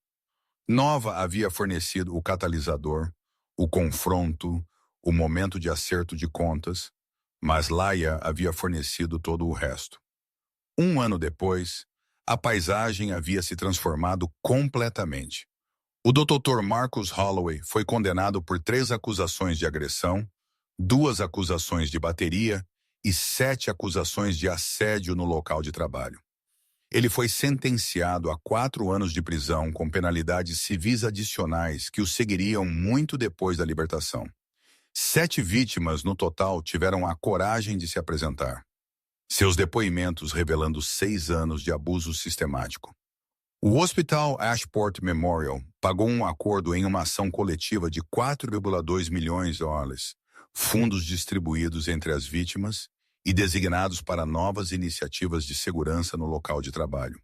Nova havia fornecido o catalisador, o confronto, o momento de acerto de contas, mas Laia havia fornecido todo o resto. 1 ano depois, a paisagem havia se transformado completamente. O Dr. Marcus Holloway foi condenado por 3 acusações de agressão, 2 acusações de bateria e 7 acusações de assédio no local de trabalho. Ele foi sentenciado a 4 anos de prisão com penalidades civis adicionais que o seguiriam muito depois da libertação. 7 vítimas no total tiveram a coragem de se apresentar. Seus depoimentos revelando 6 anos de abuso sistemático. O Hospital Ashport Memorial pagou um acordo em uma ação coletiva de 4,2 milhões de dólares, fundos distribuídos entre as vítimas e designados para novas iniciativas de segurança no local de trabalho.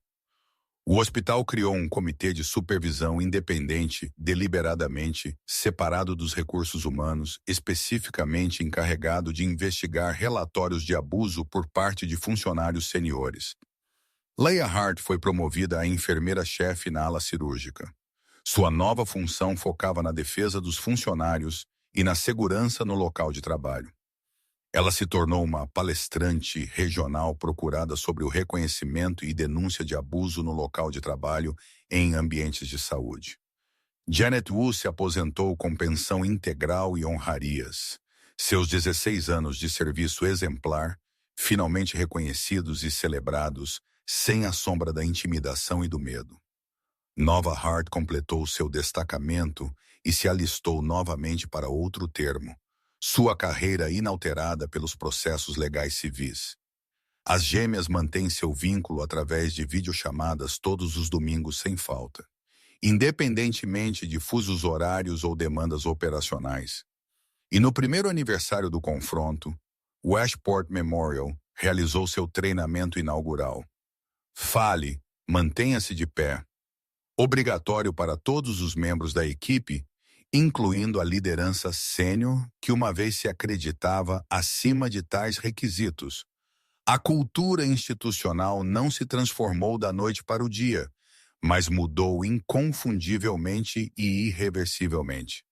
O hospital criou um comitê de supervisão independente, deliberadamente separado dos recursos humanos, especificamente encarregado de investigar relatórios de abuso por parte de funcionários seniores. Laia Hart foi promovida a enfermeira-chefe na ala cirúrgica. Sua nova função focava na defesa dos funcionários e na segurança no local de trabalho. Ela se tornou uma palestrante regional procurada sobre o reconhecimento e denúncia de abuso no local de trabalho em ambientes de saúde. Janet Wu se aposentou com pensão integral e honrarias. Seus 16 anos de serviço exemplar, finalmente reconhecidos e celebrados, sem a sombra da intimidação e do medo. Nova Hart completou seu destacamento e se alistou novamente para outro termo, sua carreira inalterada pelos processos legais civis. As gêmeas mantêm seu vínculo através de videochamadas todos os domingos sem falta, independentemente de fusos horários ou demandas operacionais. E no primeiro aniversário do confronto, o Ashport Memorial realizou seu treinamento inaugural. Fale, mantenha-se de pé. Obrigatório para todos os membros da equipe, incluindo a liderança sênior, que uma vez se acreditava acima de tais requisitos. A cultura institucional não se transformou da noite para o dia, mas mudou inconfundivelmente e irreversivelmente.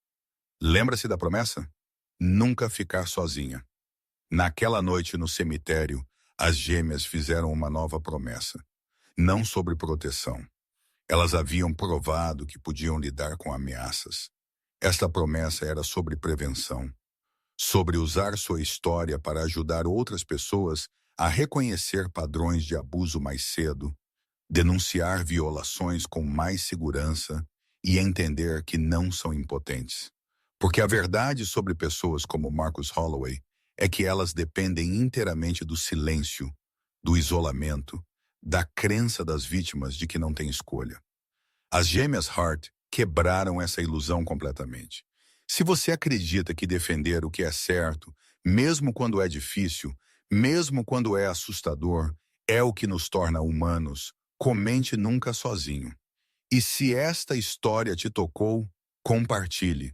Lembra-se da promessa? Nunca ficar sozinha. Naquela noite no cemitério, as gêmeas fizeram uma nova promessa. Não sobre proteção. Elas haviam provado que podiam lidar com ameaças. Esta promessa era sobre prevenção, sobre usar sua história para ajudar outras pessoas a reconhecer padrões de abuso mais cedo, denunciar violações com mais segurança e entender que não são impotentes. Porque a verdade sobre pessoas como Marcus Holloway é que elas dependem inteiramente do silêncio, do isolamento, da crença das vítimas de que não têm escolha. As gêmeas Hart quebraram essa ilusão completamente. Se você acredita que defender o que é certo, mesmo quando é difícil, mesmo quando é assustador, é o que nos torna humanos, comente nunca sozinho. E se esta história te tocou, compartilhe.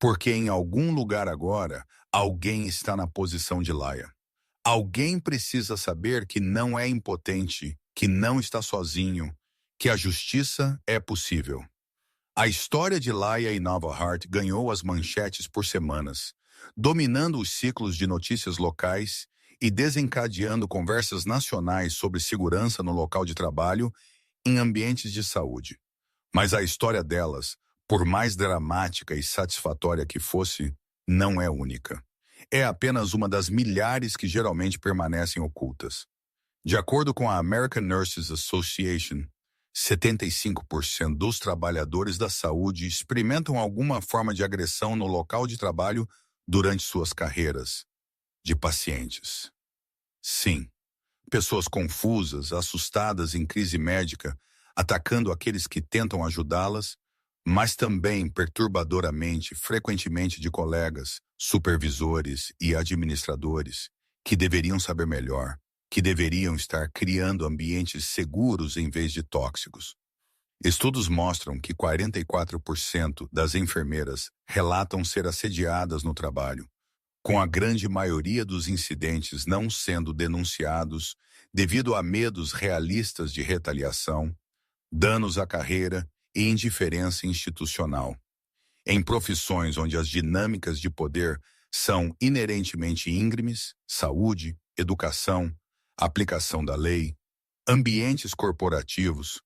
Porque em algum lugar agora, alguém está na posição de Laia. Alguém precisa saber que não é impotente, que não está sozinho, que a justiça é possível. A história de Laia e Nova Hart ganhou as manchetes por semanas, dominando os ciclos de notícias locais e desencadeando conversas nacionais sobre segurança no local de trabalho em ambientes de saúde. Mas a história delas, por mais dramática e satisfatória que fosse, não é única. É apenas uma das milhares que geralmente permanecem ocultas. De acordo com a American Nurses Association, 75% dos trabalhadores da saúde experimentam alguma forma de agressão no local de trabalho durante suas carreiras de pacientes. Sim, pessoas confusas, assustadas em crise médica, atacando aqueles que tentam ajudá-las, mas também perturbadoramente, frequentemente de colegas, supervisores e administradores que deveriam saber melhor, que deveriam estar criando ambientes seguros em vez de tóxicos. Estudos mostram que 44% das enfermeiras relatam ser assediadas no trabalho, com a grande maioria dos incidentes não sendo denunciados devido a medos realistas de retaliação, danos à carreira e indiferença institucional. Em profissões onde as dinâmicas de poder são inerentemente íngremes, saúde, educação, aplicação da lei, ambientes corporativos,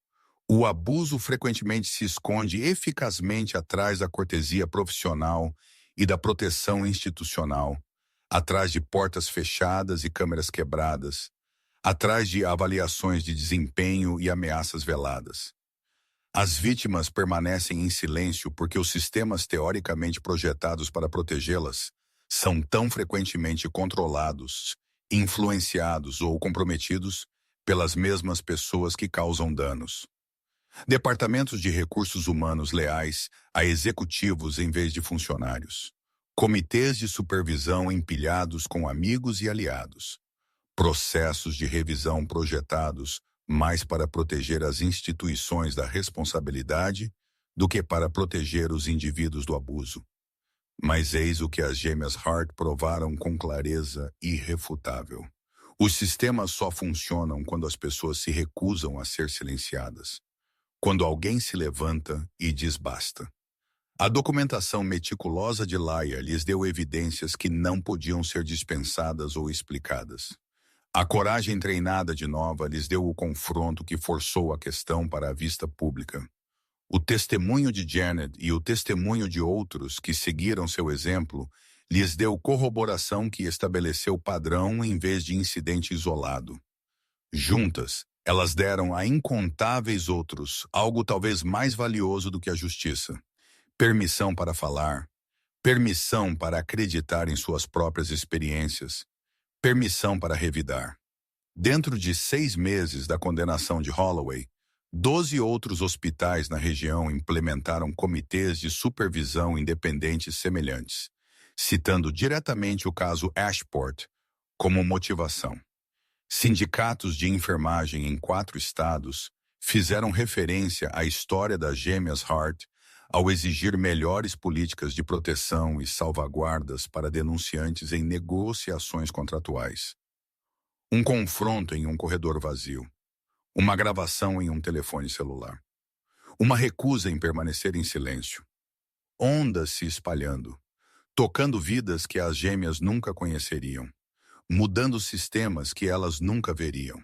o abuso frequentemente se esconde eficazmente atrás da cortesia profissional e da proteção institucional, atrás de portas fechadas e câmeras quebradas, atrás de avaliações de desempenho e ameaças veladas. As vítimas permanecem em silêncio porque os sistemas teoricamente projetados para protegê-las são tão frequentemente controlados, influenciados ou comprometidos pelas mesmas pessoas que causam danos. Departamentos de recursos humanos leais a executivos em vez de funcionários. Comitês de supervisão empilhados com amigos e aliados. Processos de revisão projetados mais para proteger as instituições da responsabilidade do que para proteger os indivíduos do abuso. Mas eis o que as gêmeas Hart provaram com clareza irrefutável. Os sistemas só funcionam quando as pessoas se recusam a ser silenciadas. Quando alguém se levanta e diz basta. A documentação meticulosa de Laia lhes deu evidências que não podiam ser dispensadas ou explicadas. A coragem treinada de Nova lhes deu o confronto que forçou a questão para a vista pública. O testemunho de Janet e o testemunho de outros que seguiram seu exemplo lhes deu corroboração que estabeleceu padrão em vez de incidente isolado. Juntas, elas deram a incontáveis outros algo talvez mais valioso do que a justiça: permissão para falar, permissão para acreditar em suas próprias experiências, permissão para revidar. Dentro de 6 meses da condenação de Holloway, 12 outros hospitais na região implementaram comitês de supervisão independentes semelhantes, citando diretamente o caso Ashport como motivação. Sindicatos de enfermagem em 4 estados fizeram referência à história das gêmeas Hart ao exigir melhores políticas de proteção e salvaguardas para denunciantes em negociações contratuais. Um confronto em um corredor vazio. Uma gravação em um telefone celular. Uma recusa em permanecer em silêncio. Ondas se espalhando, tocando vidas que as gêmeas nunca conheceriam, mudando sistemas que elas nunca veriam,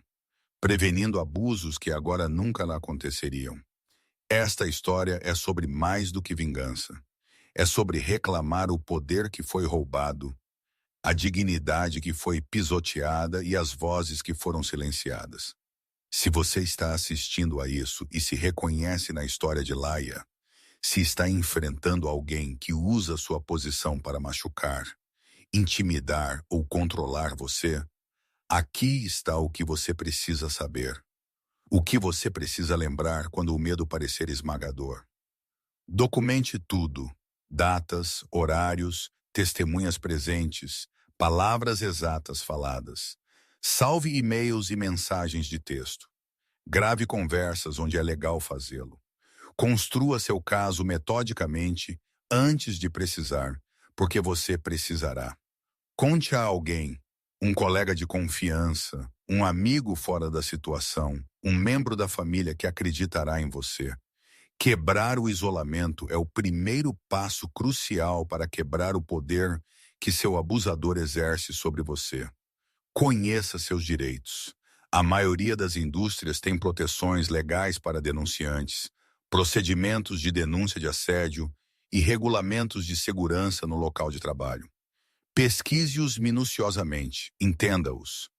prevenindo abusos que agora nunca lhe aconteceriam. Esta história é sobre mais do que vingança. É sobre reclamar o poder que foi roubado, a dignidade que foi pisoteada e as vozes que foram silenciadas. Se você está assistindo a isso e se reconhece na história de Laia, se está enfrentando alguém que usa sua posição para machucar, intimidar ou controlar você, aqui está o que você precisa saber. O que você precisa lembrar quando o medo parecer esmagador. Documente tudo: datas, horários, testemunhas presentes, palavras exatas faladas. Salve e-mails e mensagens de texto. Grave conversas onde é legal fazê-lo. Construa seu caso metodicamente antes de precisar, porque você precisará. Conte a alguém, um colega de confiança, um amigo fora da situação, um membro da família que acreditará em você. Quebrar o isolamento é o primeiro passo crucial para quebrar o poder que seu abusador exerce sobre você. Conheça seus direitos. A maioria das indústrias tem proteções legais para denunciantes, procedimentos de denúncia de assédio e regulamentos de segurança no local de trabalho. Pesquise-os minuciosamente, entenda-os,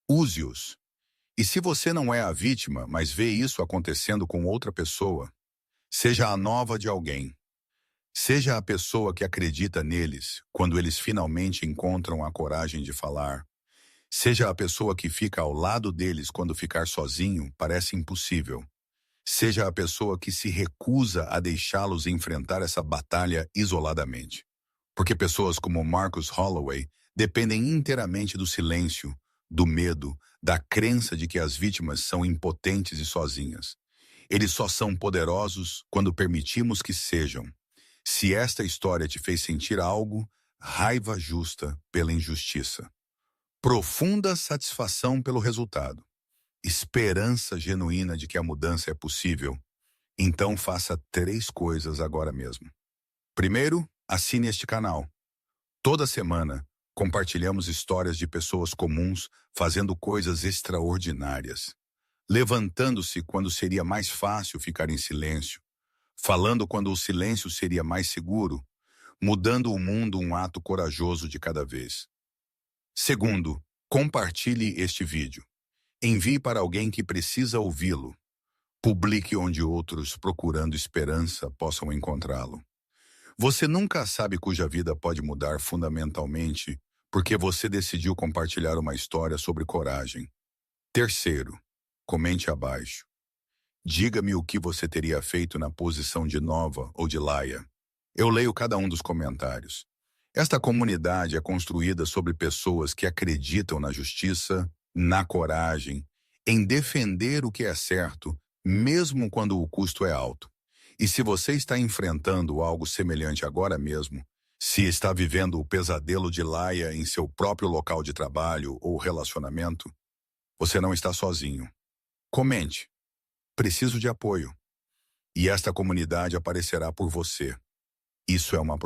use-os. E se você não é a vítima, mas vê isso acontecendo com outra pessoa, seja a nova de alguém. Seja a pessoa que acredita neles quando eles finalmente encontram a coragem de falar. Seja a pessoa que fica ao lado deles quando ficar sozinho parece impossível. Seja a pessoa que se recusa a deixá-los enfrentar essa batalha isoladamente. Porque pessoas como Marcus Holloway dependem inteiramente do silêncio, do medo, da crença de que as vítimas são impotentes e sozinhas. Eles só são poderosos quando permitimos que sejam. Se esta história te fez sentir algo, raiva justa pela injustiça. Profunda satisfação pelo resultado. Esperança genuína de que a mudança é possível. Então faça 3 coisas agora mesmo. Primeiro, assine este canal. Toda semana, compartilhamos histórias de pessoas comuns fazendo coisas extraordinárias. Levantando-se quando seria mais fácil ficar em silêncio. Falando quando o silêncio seria mais seguro. Mudando o mundo um ato corajoso de cada vez. Segundo, compartilhe este vídeo. Envie para alguém que precisa ouvi-lo. Publique onde outros, procurando esperança, possam encontrá-lo. Você nunca sabe cuja vida pode mudar fundamentalmente porque você decidiu compartilhar uma história sobre coragem. Terceiro, comente abaixo. Diga-me o que você teria feito na posição de Nova ou de Laia. Eu leio cada um dos comentários. Esta comunidade é construída sobre pessoas que acreditam na justiça, na coragem, em defender o que é certo, mesmo quando o custo é alto. E se você está enfrentando algo semelhante agora mesmo, se está vivendo o pesadelo de Laia em seu próprio local de trabalho ou relacionamento, você não está sozinho. Comente. Preciso de apoio. E esta comunidade aparecerá por você. Isso é uma